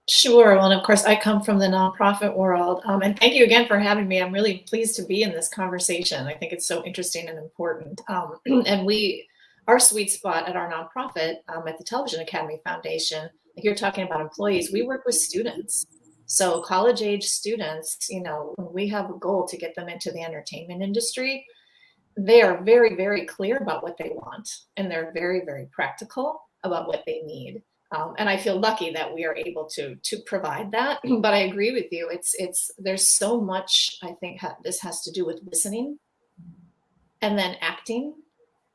Sure. Well, and of course, I come from the nonprofit world. And thank you again for having me. I'm really pleased to be in this conversation. I think it's so interesting and important. And our sweet spot at our nonprofit, at the Television Academy Foundation, like you're talking about employees, we work with students. So college age students, when we have a goal to get them into the entertainment industry, they are very, very clear about what they want. And they're very, very practical about what they need. And I feel lucky that we are able to provide that. But I agree with you. There's so much, I think this has to do with listening and then acting.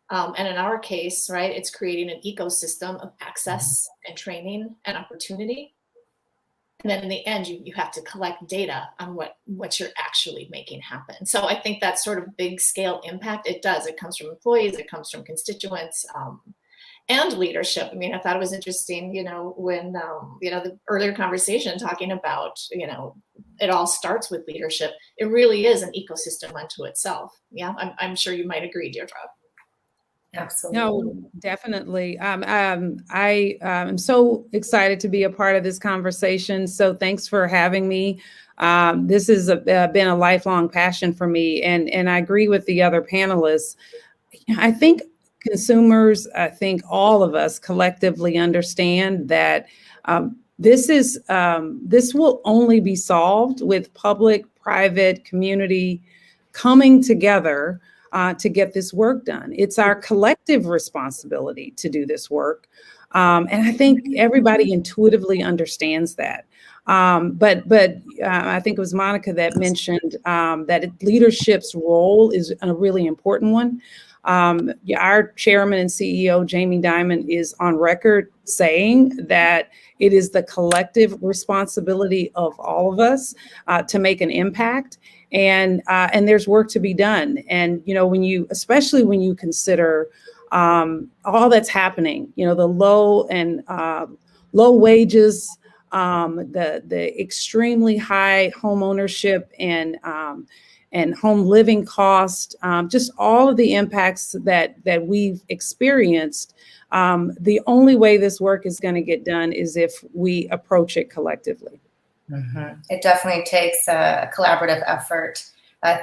And in our case, right, it's creating an ecosystem of access and training and opportunity. And then in the end, you have to collect data on what you're actually making happen. So I think that sort of big scale impact, it comes from employees, it comes from constituents, and leadership. I mean, I thought it was interesting, when, the earlier conversation talking about, it all starts with leadership. It really is an ecosystem unto itself. Yeah, I'm sure you might agree, Deirdre. Absolutely. No, definitely. I am so excited to be a part of this conversation. So thanks for having me. This has been a lifelong passion for me. And I agree with the other panelists. I think consumers, I think all of us collectively understand that this will only be solved with public, private, community coming together to get this work done. It's our collective responsibility to do this work. And I think everybody intuitively understands that. But I think it was Monica that mentioned that leadership's role is a really important one. Our chairman and CEO, Jamie Dimon, is on record saying that it is the collective responsibility of all of us to make an impact. And there's work to be done. And, especially when you consider all that's happening, the low wages, the extremely high home ownership and home living cost, just all of the impacts that we've experienced. The only way this work is going to get done is if we approach it collectively. Mm-hmm. It definitely takes a collaborative effort.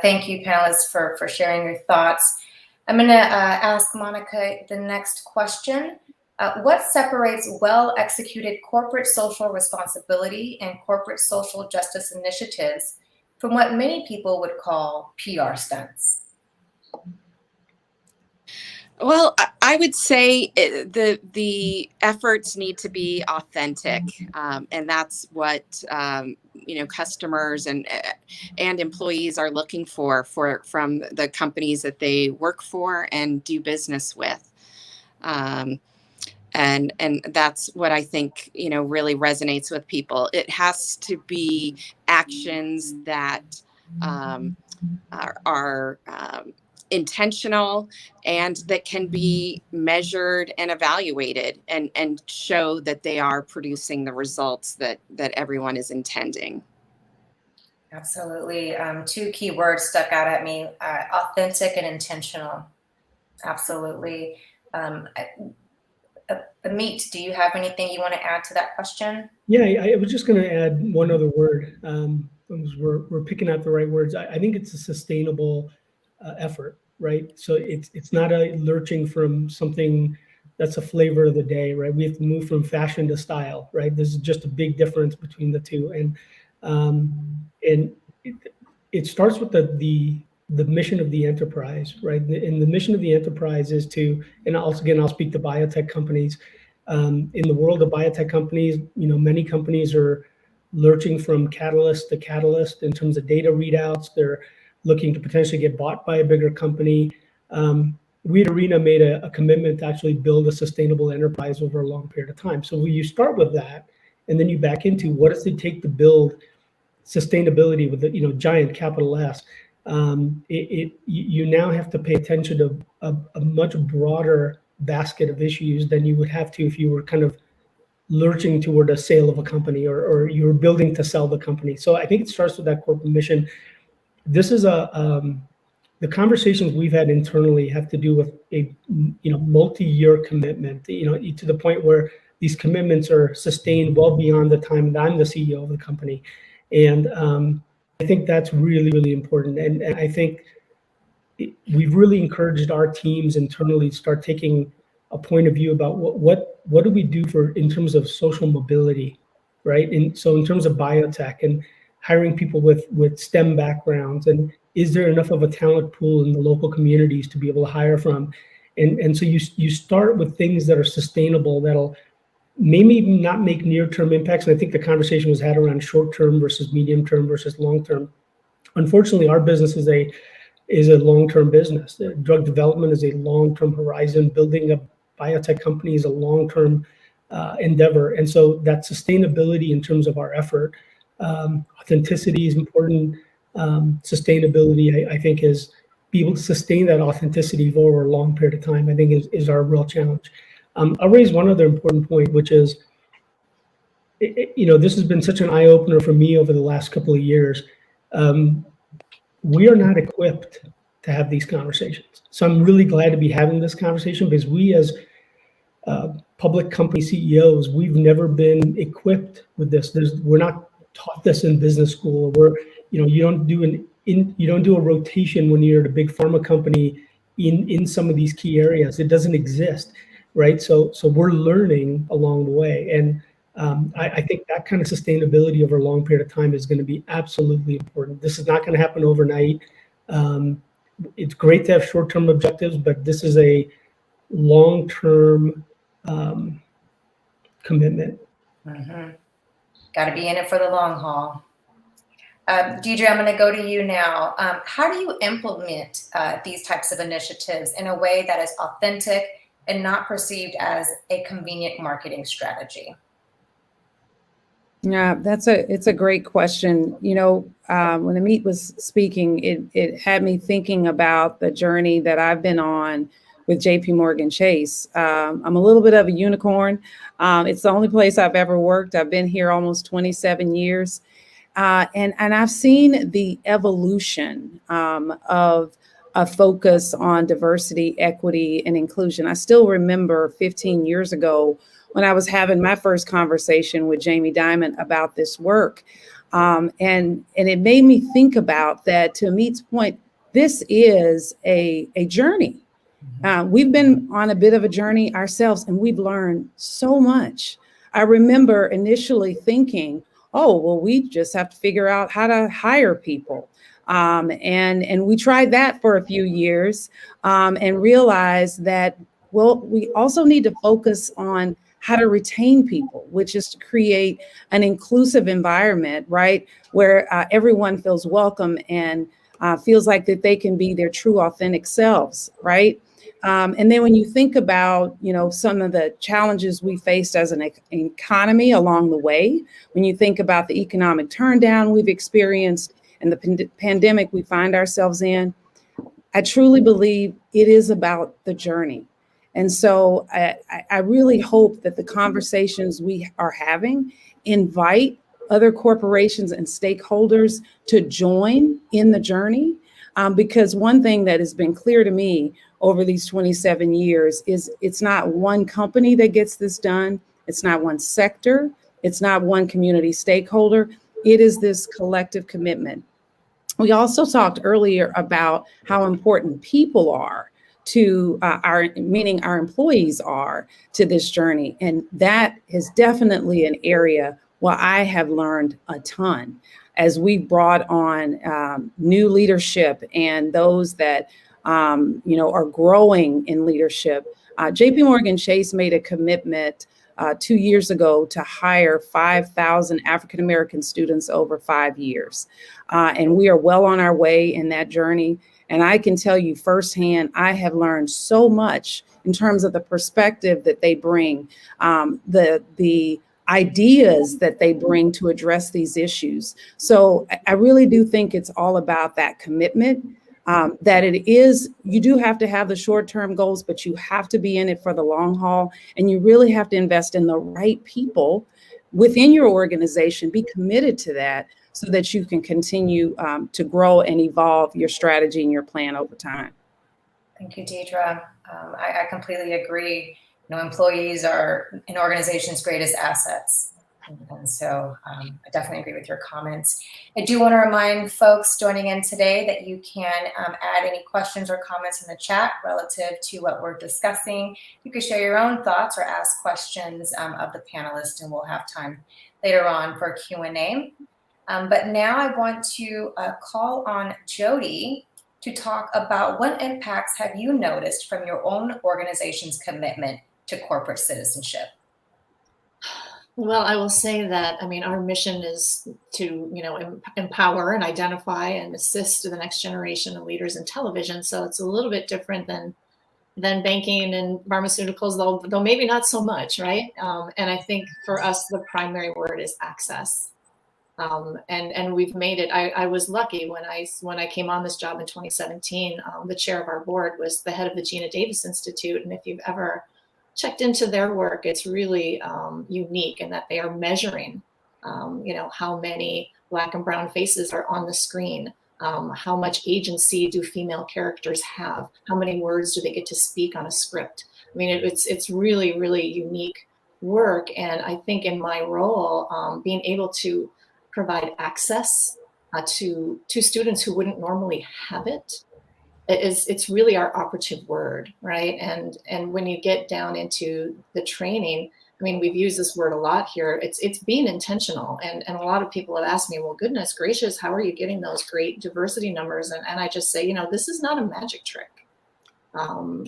Thank you, panelists, for sharing your thoughts. I'm going to ask Monica the next question. What separates well-executed corporate social responsibility and corporate social justice initiatives from what many people would call PR stunts? Well, I would say the efforts need to be authentic, and that's what customers and employees are looking for from the companies that they work for and do business with, and that's what I think really resonates with people. It has to be actions that are intentional and that can be measured and evaluated and show that they are producing the results that everyone is intending. Absolutely. Two key words stuck out at me, authentic and intentional. Absolutely. Amit, do you have anything you want to add to that question? Yeah, I was just going to add one other word. We're picking out the right words. I think it's a sustainable effort, right? So it's not a lurching from something that's a flavor of the day, right? We have to move from fashion to style, right? This is just a big difference between the two, and it starts with the mission of the enterprise, right? And the mission of the enterprise is to, and I'll speak to biotech companies, In the world of biotech companies, many companies are lurching from catalyst to catalyst in terms of data readouts. They're looking to potentially get bought by a bigger company. We at Arena made a commitment to actually build a sustainable enterprise over a long period of time. So you start with that, and then you back into what does it take to build sustainability with the giant capital S. You now have to pay attention to a much broader basket of issues than you would have to if you were kind of lurching toward a sale of a company or you were building to sell the company. So I think it starts with that corporate mission. This is the conversations we've had internally have to do with a multi-year commitment, to the point where these commitments are sustained well beyond the time that I'm the CEO of the company. And I think that's really, really important. And I think we've really encouraged our teams internally to start taking a point of view about what do we do in terms of social mobility, right? And so in terms of biotech and hiring people with STEM backgrounds, and is there enough of a talent pool in the local communities to be able to hire from? And so you start with things that are sustainable, that'll maybe not make near-term impacts. And I think the conversation was had around short-term versus medium-term versus long-term. Unfortunately, our business is a long-term business. Drug development is a long-term horizon. Building a biotech company is a long-term endeavor. And so that sustainability in terms of our effort, authenticity is important. Sustainability, I think, is be able to sustain that authenticity over a long period of time, I think is our real challenge. I'll raise one other important point, which is, this has been such an eye-opener for me over the last couple of years. We are not equipped to have these conversations. So I'm really glad to be having this conversation, because we as public company CEOs, we've never been equipped with this. We're not taught this in business school. You don't do a rotation when you're at a big pharma company in some of these key areas. It doesn't exist, right? So we're learning along the way. And I think that kind of sustainability over a long period of time is going to be absolutely important. This is not going to happen overnight. It's great to have short-term objectives, but this is a long-term commitment. Mm-hmm. Got to be in it for the long haul. Deidre, I'm going to go to you now. How do you implement these types of initiatives in a way that is authentic and not perceived as a convenient marketing strategy? Yeah, it's a great question. When Amit was speaking, it had me thinking about the journey that I've been on with JP Morgan Chase. I'm a little bit of a unicorn. It's the only place I've ever worked. I've been here almost 27 years. And I've seen the evolution of a focus on diversity, equity, and inclusion. I still remember 15 years ago when I was having my first conversation with Jamie Dimon about this work. And it made me think about that, to Amit's point, this is a journey. We've been on a bit of a journey ourselves, and we've learned so much. I remember initially thinking, oh, well, we just have to figure out how to hire people. And we tried that for a few years and realized that, well, we also need to focus on how to retain people, which is to create an inclusive environment, right, where everyone feels welcome and feels like that they can be their true, authentic selves, right? And then when you think about, some of the challenges we faced as an economy along the way, when you think about the economic turndown we've experienced and the pandemic we find ourselves in, I truly believe it is about the journey. And so I really hope that the conversations we are having invite other corporations and stakeholders to join in the journey. Because one thing that has been clear to me over these 27 years is it's not one company that gets this done. It's not one sector. It's not one community stakeholder. It is this collective commitment. We also talked earlier about how important people are to our employees are to this journey. And that is definitely an area where I have learned a ton as we brought on new leadership and those that are growing in leadership. JP Morgan Chase made a commitment 2 years ago to hire 5,000 African American students over 5 years. And we are well on our way in that journey. And I can tell you firsthand, I have learned so much in terms of the perspective that they bring, the ideas that they bring to address these issues. So I really do think it's all about that commitment, that it is, you do have to have the short-term goals, but you have to be in it for the long haul. And you really have to invest in the right people within your organization, be committed to that so that you can continue to grow and evolve your strategy and your plan over time. Thank you, Deidre. I completely agree. Employees are an organization's greatest assets. And so I definitely agree with your comments. I do want to remind folks joining in today that you can add any questions or comments in the chat relative to what we're discussing. You can share your own thoughts or ask questions of the panelists, and we'll have time later on for Q&A. But now I want to call on Jody to talk about what impacts have you noticed from your own organization's commitment to corporate citizenship? Well, I will say that, our mission is to, empower and identify and assist the next generation of leaders in television. So it's a little bit different than banking and pharmaceuticals, though maybe not so much, right? And I think for us, the primary word is access. And we've made it. I was lucky when I came on this job in 2017. The chair of our board was the head of the Gina Davis Institute, and if you've ever checked into their work, it's really unique in that they are measuring, how many Black and brown faces are on the screen, how much agency do female characters have, how many words do they get to speak on a script. It's really, really unique work, and I think in my role, being able to provide access to students who wouldn't normally have it, it's really our operative word, right? And when you get down into the training, we've used this word a lot here. It's being intentional, and a lot of people have asked me, well, goodness gracious, how are you getting those great diversity numbers? And I just say, this is not a magic trick, and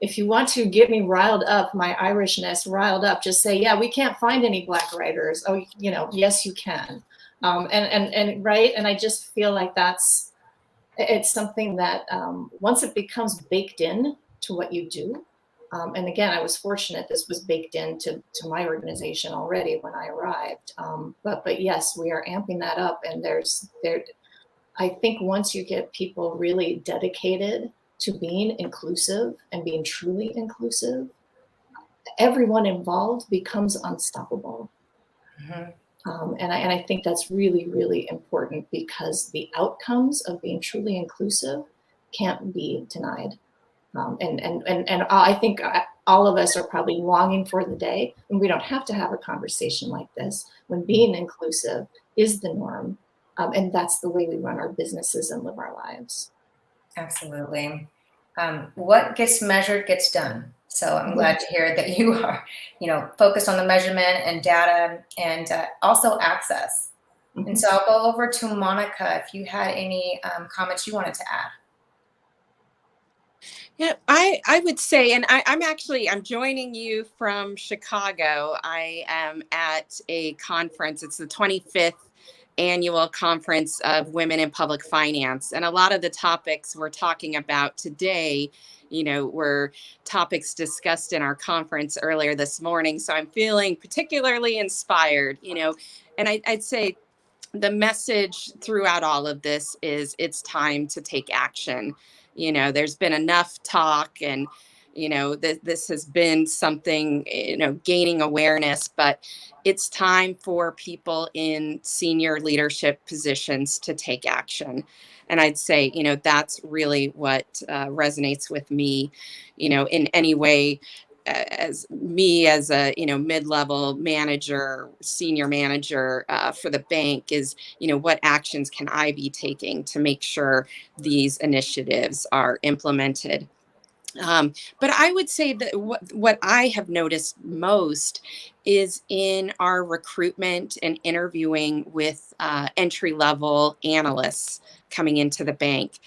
if you want to get me riled up, my Irishness riled up, just say, yeah, we can't find any Black writers. Oh, yes, you can, and right. And I just feel like it's something that once it becomes baked in to what you do, and again, I was fortunate this was baked into my organization already when I arrived. But yes, we are amping that up, and I think once you get people really dedicated to being inclusive and being truly inclusive, everyone involved becomes unstoppable. Mm-hmm. And I think that's really, really important, because the outcomes of being truly inclusive can't be denied. And I think all of us are probably longing for the day when we don't have to have a conversation like this, when being inclusive is the norm. And that's the way we run our businesses and live our lives. Absolutely. What gets measured gets done. So I'm glad to hear that you are, focused on the measurement and data, and also access. Mm-hmm. And so I'll go over to Monica if you had any comments you wanted to add. Yeah, I would say, and I'm joining you from Chicago. I am at a conference. It's the 25th annual conference of women in public finance. And a lot of the topics we're talking about today, were topics discussed in our conference earlier this morning. So I'm feeling particularly inspired, and I'd say the message throughout all of this is it's time to take action. There's been enough talk, and this has been something, gaining awareness, but it's time for people in senior leadership positions to take action. And I'd say, that's really what resonates with me, in any way, as me as a, mid-level manager, senior manager for the bank is, what actions can I be taking to make sure these initiatives are implemented? But I would say that what I have noticed most is in our recruitment and interviewing with entry-level analysts coming into the bank.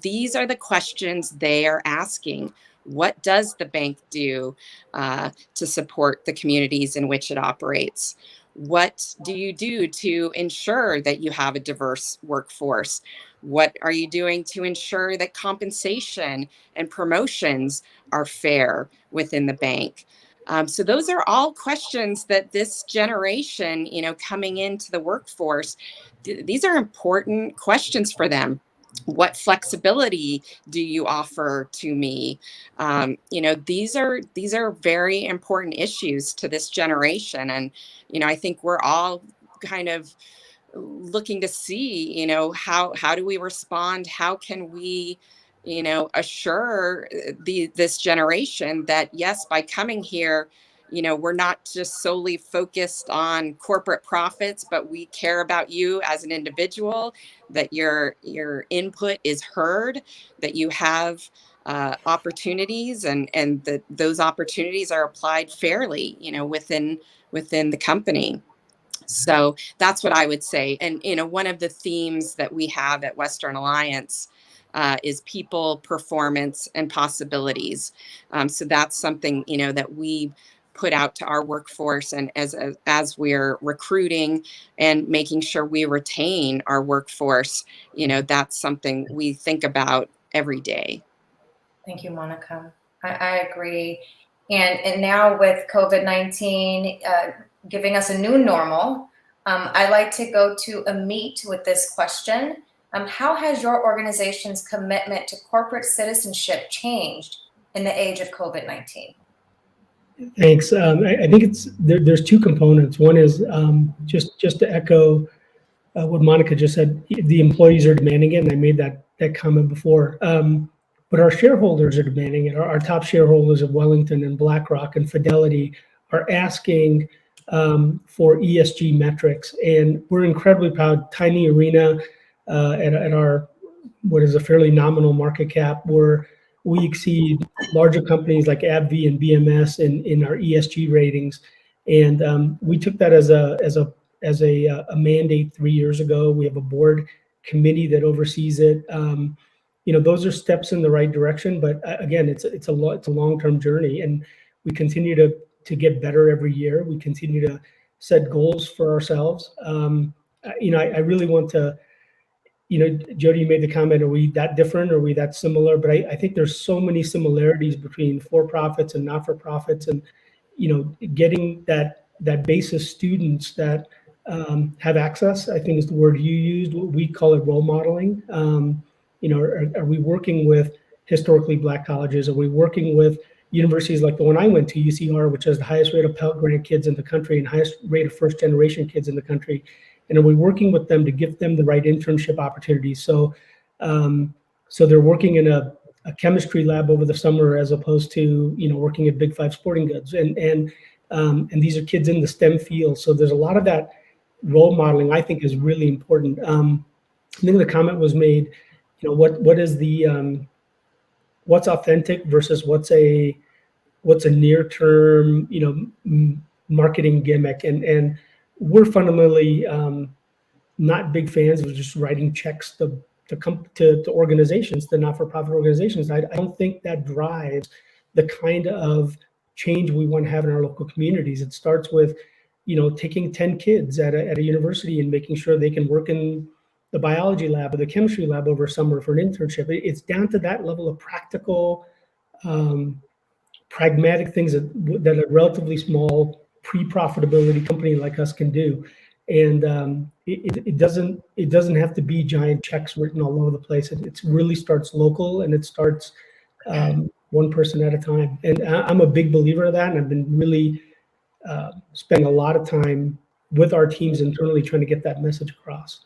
These are the questions they are asking. What does the bank do to support the communities in which it operates? What do you do to ensure that you have a diverse workforce? What are you doing to ensure that compensation and promotions are fair within the bank? So those are all questions that this generation, coming into the workforce, these are important questions for them. What flexibility do you offer to me? These are very important issues to this generation, and I think we're all kind of looking to see, how do we respond? How can we, assure this generation that yes, by coming here, we're not just solely focused on corporate profits, but we care about you as an individual, that your input is heard, that you have opportunities, and that those opportunities are applied fairly, within the company. So that's what I would say. And, one of the themes that we have at Western Alliance is people, performance, and possibilities. So that's something, that we put out to our workforce, and as we're recruiting and making sure we retain our workforce, that's something we think about every day. Thank you, Monica. I agree. And now with COVID-19 giving us a new normal, I'd like to go to Amit with this question. How has your organization's commitment to corporate citizenship changed in the age of COVID-19? Thanks. I think there's two components. One is just to echo what Monica just said. The employees are demanding it, and I made that comment before. But our shareholders are demanding it. Our top shareholders of Wellington and BlackRock and Fidelity are asking for ESG metrics, and we're incredibly proud. Tiny arena at our what is a fairly nominal market cap, where we exceed larger companies like AbbVie and BMS in our ESG ratings, and we took that as a mandate 3 years ago. We have a board committee that oversees it. Those are steps in the right direction, but again, it's a long-term journey, and we continue to get better every year. We continue to set goals for ourselves. I really want to, Jody, you made the comment, are we that different? Are we that similar? But I think there's so many similarities between for-profits and not-for-profits, and, getting that base of students that have access, I think is the word you used. We call it role modeling. Are we working with historically Black colleges? Are we working with universities like the one I went to, UCR, which has the highest rate of Pell Grant kids in the country and highest rate of first-generation kids in the country? And are we working with them to give them the right internship opportunities? So they're working in a chemistry lab over the summer as opposed to working at Big Five Sporting Goods, and these are kids in the STEM field. So there's a lot of that role modeling I think is really important. I think the comment was made, what is the what's authentic versus what's a near-term marketing gimmick, and we're fundamentally not big fans of just writing checks to organizations, to not-for-profit organizations. I don't think that drives the kind of change we want to have in our local communities. It starts with taking 10 kids at a university and making sure they can work in the biology lab or the chemistry lab over summer for an internship. It's down to that level of practical, pragmatic things that a relatively small pre-profitability company like us can do. And it doesn't have to be giant checks written all over the place. It really starts local, and it starts one person at a time. And I'm a big believer of that, and I've been really spending a lot of time with our teams internally trying to get that message across.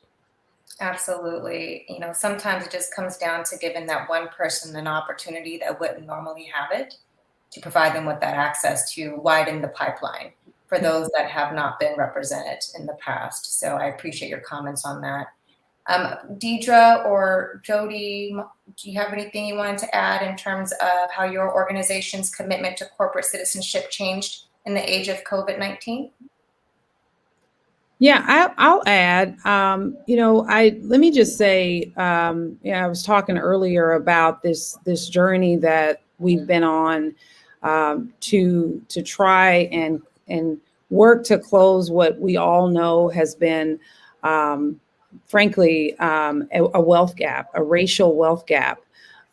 Absolutely. Sometimes it just comes down to giving that one person an opportunity that wouldn't normally have it, to provide them with that access to widen the pipeline for those that have not been represented in the past. So I appreciate your comments on that. Deidre or Jody, do you have anything you wanted to add in terms of how your organization's commitment to corporate citizenship changed in the age of COVID-19? Yeah, I'll add. Let me just say, I was talking earlier about this journey that we've been on to try and work to close what we all know has been, frankly, a wealth gap, a racial wealth gap.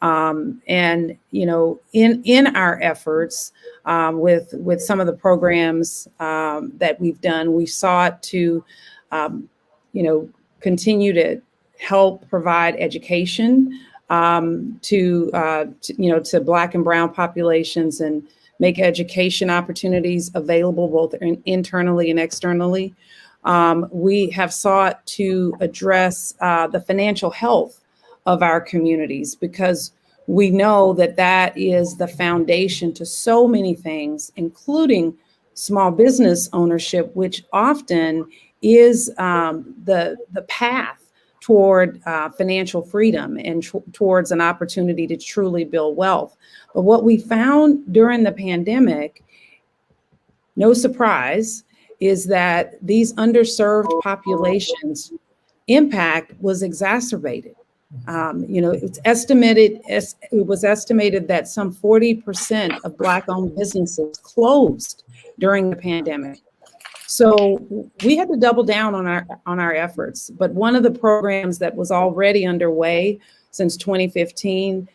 And, you know, in our efforts with some of the programs that we've done, we sought to, you know, continue to help provide education to Black and Brown populations and make education opportunities available both internally and externally. We have sought to address the financial health of our communities, because we know that that is the foundation to so many things, including small business ownership, which often is the path toward financial freedom and towards an opportunity to truly build wealth. But what we found during the pandemic, no surprise, is that these underserved populations' impact was exacerbated. You know, it was estimated that some 40% of Black-owned businesses closed during the pandemic. So we had to double down on our efforts. But one of the programs that was already underway since 2015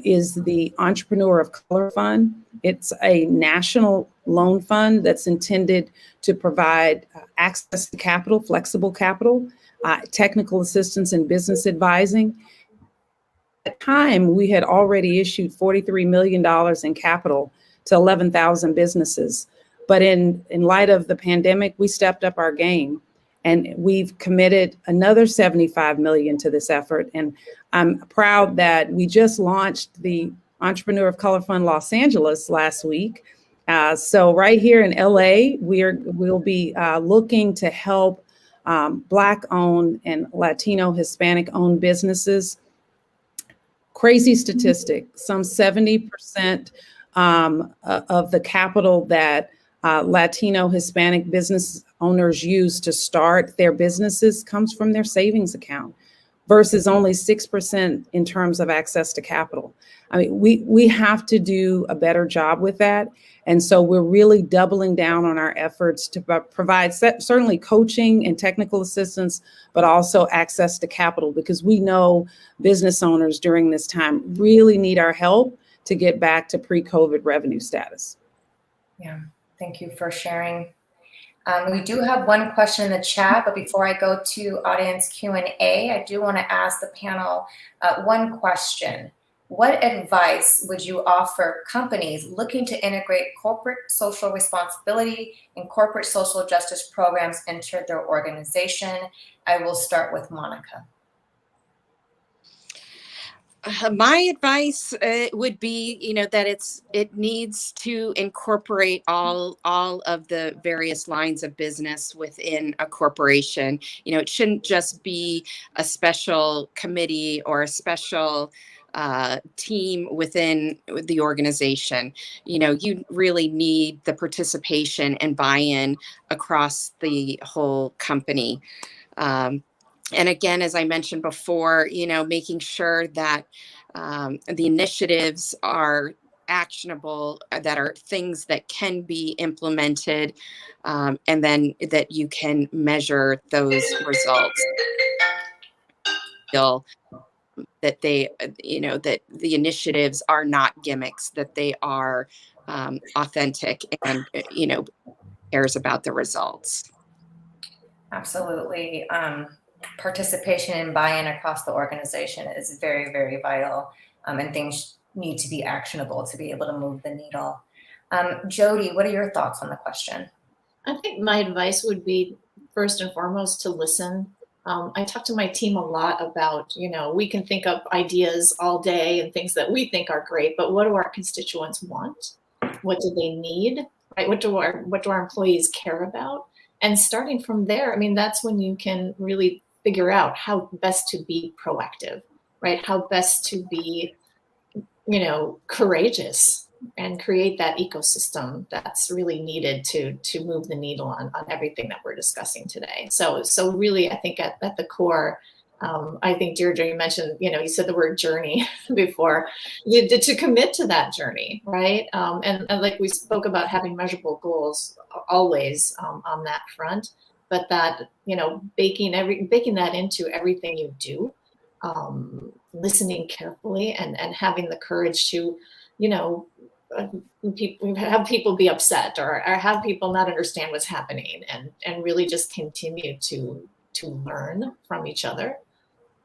is the Entrepreneur of Color Fund. It's a national loan fund that's intended to provide access to capital, flexible capital, technical assistance and business advising. At the time, we had already issued $43 million in capital to 11,000 businesses. But in light of the pandemic, we stepped up our game, and we've committed another $75 million to this effort. And I'm proud that we just launched the Entrepreneur of Color Fund Los Angeles last week. So right here in LA, we'll be looking to help Black-owned and Latino, Hispanic-owned businesses. Crazy statistic, some 70% of the capital that Latino, Hispanic business owners use to start their businesses comes from their savings account, versus only 6% in terms of access to capital. I mean, we have to do a better job with that. And so we're really doubling down on our efforts to provide certainly coaching and technical assistance, but also access to capital, because we know business owners during this time really need our help to get back to pre-COVID revenue status. Yeah, thank you for sharing. We do have one question in the chat, but before I go to audience Q&A, I do want to ask the panel one question. What advice would you offer companies looking to integrate corporate social responsibility and corporate social justice programs into their organization? I will start with Monica. My advice would be, you know, that it needs to incorporate all of the various lines of business within a corporation. You know, it shouldn't just be a special committee or a special team within the organization. You know, you really need the participation and buy-in across the whole company. And again, as I mentioned before, you know, making sure that the initiatives are actionable, that are things that can be implemented, and then that you can measure those results. That they, you know, that the initiatives are not gimmicks, that they are authentic and, you know, cares about the results. Absolutely. Participation and buy-in across the organization is very, very vital, and things need to be actionable to be able to move the needle. Jody, what are your thoughts on the question? I think my advice would be, first and foremost, to listen. I talk to my team a lot about, you know, we can think up ideas all day and things that we think are great, but what do our constituents want? What do they need? Right? What do our employees care about? And starting from there, I mean, that's when you can really figure out how best to be proactive, right? How best to be, you know, courageous and create that ecosystem that's really needed to move the needle on everything that we're discussing today. So really, I think at the core, I think Deirdre, you mentioned, you said the word journey before, to commit to that journey, right? And like we spoke about having measurable goals always on that front, but that, baking that into everything you do, listening carefully and having the courage to, have people be upset or have people not understand what's happening and really just continue to learn from each other.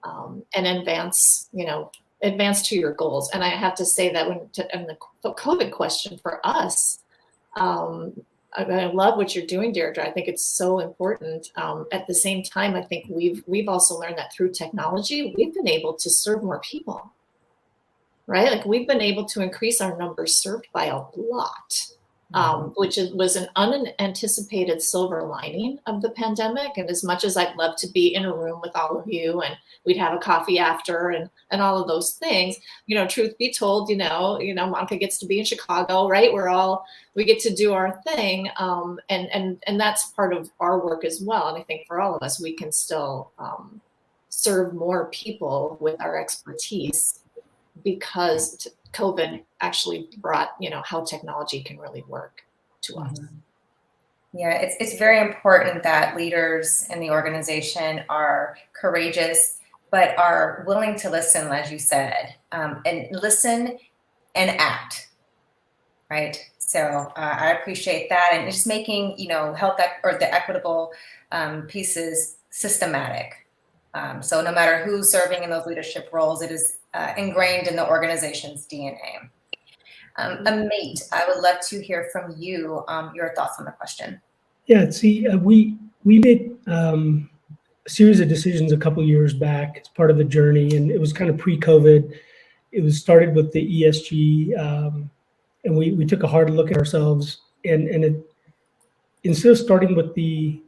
And advance to your goals. And I have to say that in the COVID question for us, I love what you're doing, Deirdre. I think it's so important. At the same time, I think we've also learned that through technology, we've been able to serve more people, right? Like we've been able to increase our numbers served by a lot. Which was an unanticipated silver lining of the pandemic. And as much as I'd love to be in a room with all of you and we'd have a coffee after and all of those things, truth be told, Monica gets to be in Chicago, right? We get to do our thing. And that's part of our work as well. And I think for all of us, we can still serve more people with our expertise because COVID actually brought, how technology can really work to us. Yeah, it's very important that leaders in the organization are courageous, but are willing to listen, as you said, and listen and act, right? So I appreciate that, and just making the equitable pieces systematic. So no matter who's serving in those leadership roles, it is ingrained in the organization's DNA. Amit, I would love to hear from you your thoughts on the question. Yeah, see, we made a series of decisions a couple years back as part of the journey, and it was kind of pre-COVID. It was started with the ESG, and we took a hard look at ourselves, and instead of starting with the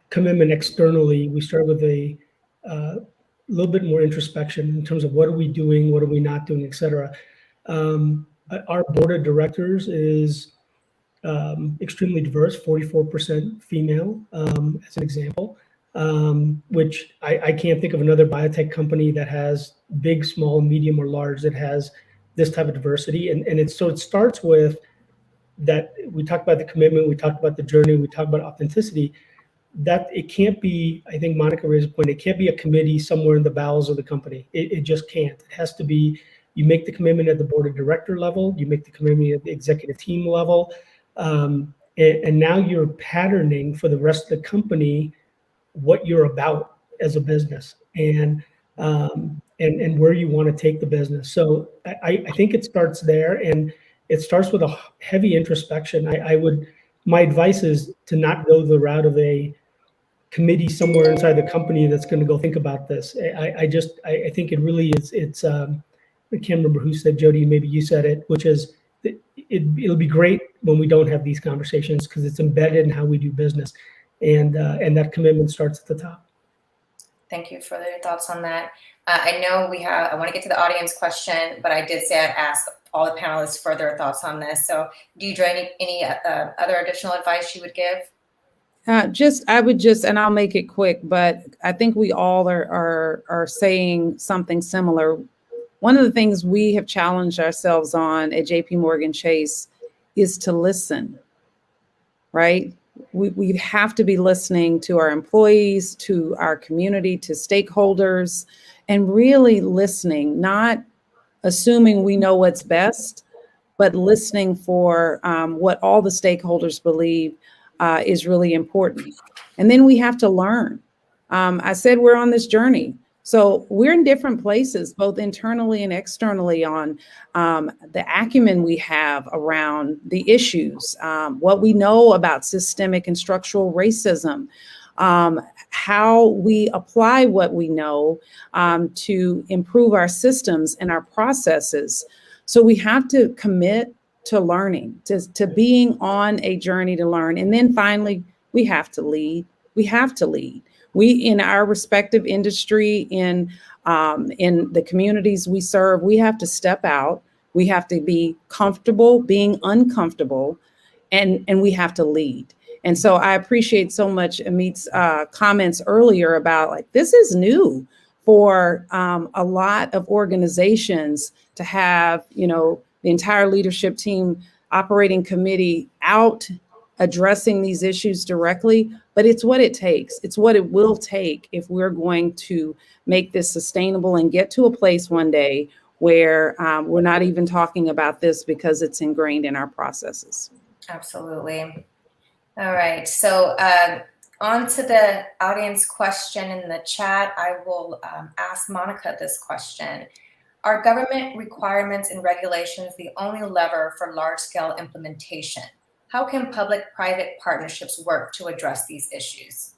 commitment externally, we started with a little bit more introspection in terms of what are we doing, what are we not doing, et cetera. Our board of directors is extremely diverse, 44% female, as an example, which I can't think of another biotech company that has big, small, medium, or large that has this type of diversity. And so it starts with that. We talked about the commitment, we talked about the journey, we talked about authenticity. That it can't be, I think Monica raised a point, it can't be a committee somewhere in the bowels of the company. It just can't. It has to be, you make the commitment at the board of director level, you make the commitment at the executive team level, and now you're patterning for the rest of the company what you're about as a business and where you want to take the business. So I think it starts there, and it starts with a heavy introspection. My advice is to not go the route of a committee somewhere inside the company that's going to go think about this. I think it really is. It's I can't remember who said, Jody, maybe you said it, which is it'll be great when we don't have these conversations because it's embedded in how we do business, and that commitment starts at the top. Thank you for your thoughts on that. I know I want to get to the audience question, but I did say I'd ask all the panelists for their thoughts on this. So Deidre, any other additional advice you would give? And I'll make it quick, but I think we all are saying something similar. One of the things we have challenged ourselves on at JP Morgan Chase is to listen, right? We have to be listening to our employees, to our community, to stakeholders, and really listening, not assuming we know what's best, but listening for what all the stakeholders believe is really important. And then we have to learn. I said we're on this journey. So we're in different places, both internally and externally, on the acumen we have around the issues, what we know about systemic and structural racism, how we apply what we know to improve our systems and our processes. So we have to commit to learning, to being on a journey to learn. And then finally, we have to lead. We have to lead. We, in our respective industry, in the communities we serve, we have to step out. We have to be comfortable being uncomfortable, and we have to lead. And so I appreciate so much Amit's comments earlier about like, this is new for a lot of organizations to have, you know, the entire leadership team operating committee out addressing these issues directly, but it's what it takes. It's what it will take if we're going to make this sustainable and get to a place one day where we're not even talking about this because it's ingrained in our processes. Absolutely. All right. So on to the audience question in the chat. I will ask Monica this question. Are government requirements and regulations the only lever for large-scale implementation? How can public-private partnerships work to address these issues?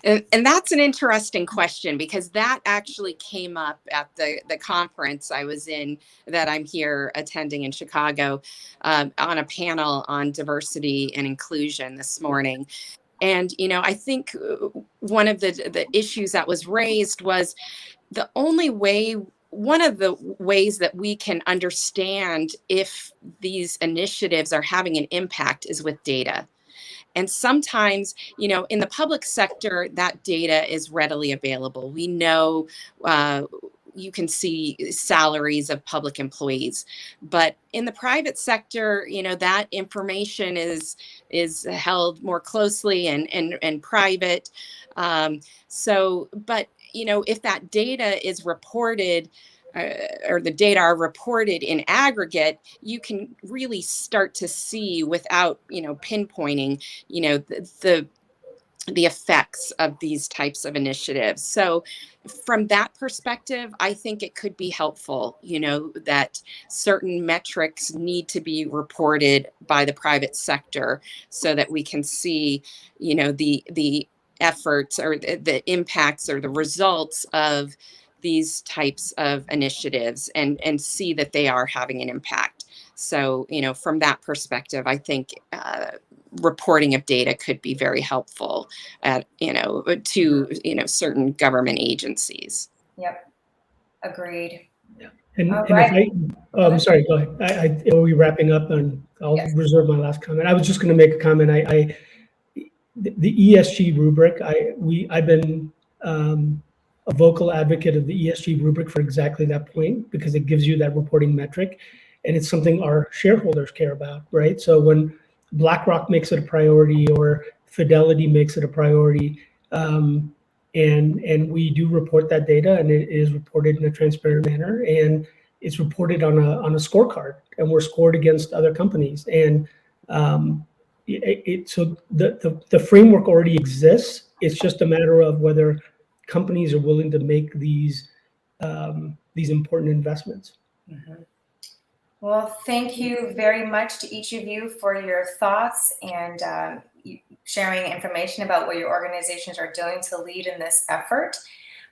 And that's an interesting question, because that actually came up at the conference I was in that I'm here attending in Chicago on a panel on diversity and inclusion this morning. And, you know, I think one of the issues that was raised was the only way, one of the ways that we can understand if these initiatives are having an impact is with data. And sometimes, you know, in the public sector, that data is readily available. We know you can see salaries of public employees, but in the private sector, you know, that information is held more closely and private. But you know, if that data is reported or the data are reported in aggregate, you can really start to see without, you know, pinpointing, you know, the effects of these types of initiatives. So from that perspective, I think it could be helpful, you know, that certain metrics need to be reported by the private sector so that we can see, you know, the efforts or the impacts or the results of these types of initiatives and see that they are having an impact. So, you know, from that perspective, I think reporting of data could be very helpful at, you know, to, you know, certain government agencies. Yep. Agreed. Yeah. And right. if I'm sorry, go ahead. Are we wrapping up? And I'll Yes. reserve my last comment. I was just going to make a comment. The ESG rubric, I've been a vocal advocate of the ESG rubric for exactly that point, because it gives you that reporting metric, and it's something our shareholders care about, right? So when BlackRock makes it a priority or Fidelity makes it a priority, and we do report that data, and it is reported in a transparent manner, and it's reported on a scorecard, and we're scored against other companies, and so the framework already exists. It's just a matter of whether companies are willing to make these important investments. Mm-hmm. Well, thank you very much to each of you for your thoughts and sharing information about what your organizations are doing to lead in this effort.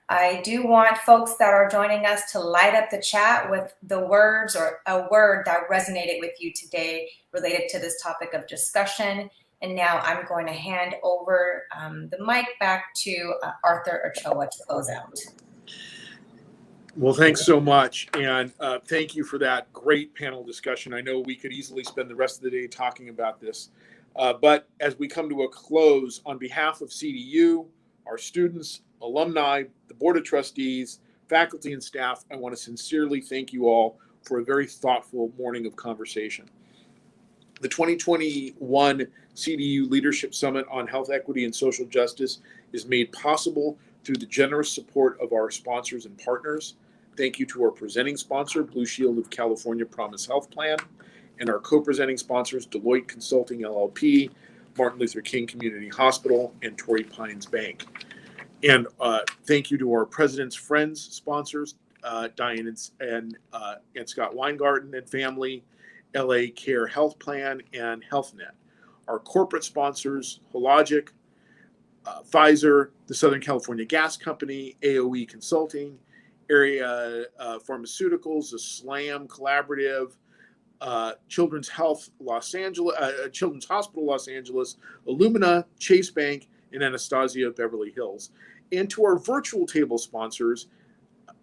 I do want folks that are joining us to light up the chat with the words or a word that resonated with you today related to this topic of discussion. And now I'm going to hand over the mic back to Arthur Ochoa to close out. Well, thanks so much. And thank you for that great panel discussion. I know we could easily spend the rest of the day talking about this. But as we come to a close, on behalf of CDU, our students, alumni, the Board of Trustees, faculty, and staff, I want to sincerely thank you all for a very thoughtful morning of conversation. The 2021 CDU Leadership Summit on Health Equity and Social Justice is made possible through the generous support of our sponsors and partners. Thank you to our presenting sponsor, Blue Shield of California Promise Health Plan, and our co-presenting sponsors, Deloitte Consulting LLP, Martin Luther King Community Hospital, and Torrey Pines Bank. And thank you to our President's Friends sponsors, Diane and Scott Weingarten and family, LA Care Health Plan, and HealthNet. Our corporate sponsors, Hologic, Pfizer, the Southern California Gas Company, AOE Consulting, Area Pharmaceuticals, the SLAM Collaborative, Children's Health Los Angeles, Children's Hospital Los Angeles, Illumina, Chase Bank, and Anastasia Beverly Hills. And to our virtual table sponsors,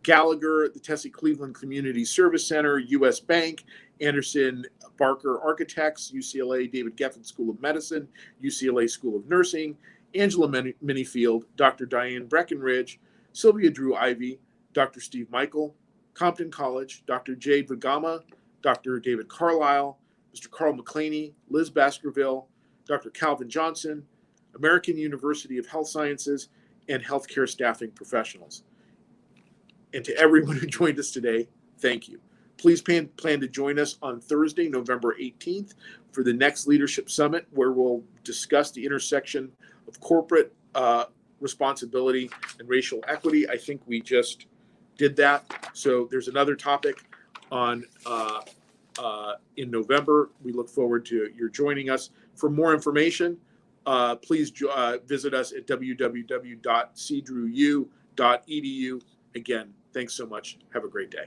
Gallagher, the Tessie Cleveland Community Service Center, U.S. Bank, Anderson Barker Architects, UCLA David Geffen School of Medicine, UCLA School of Nursing, Angela Minifield, Dr. Diane Breckenridge, Sylvia Drew Ivy, Dr. Steve Michael, Compton College, Dr. Jade Vigama, Dr. David Carlisle, Mr. Carl McClaney, Liz Baskerville, Dr. Calvin Johnson, American University of Health Sciences, and healthcare staffing professionals. And to everyone who joined us today, thank you. Please plan to join us on Thursday, November 18th for the next Leadership Summit, where we'll discuss the intersection of corporate responsibility and racial equity. I think we just did that. So there's another topic on in November. We look forward to your joining us. For more information, please visit us at www.cdru.edu. Again, thanks so much. Have a great day.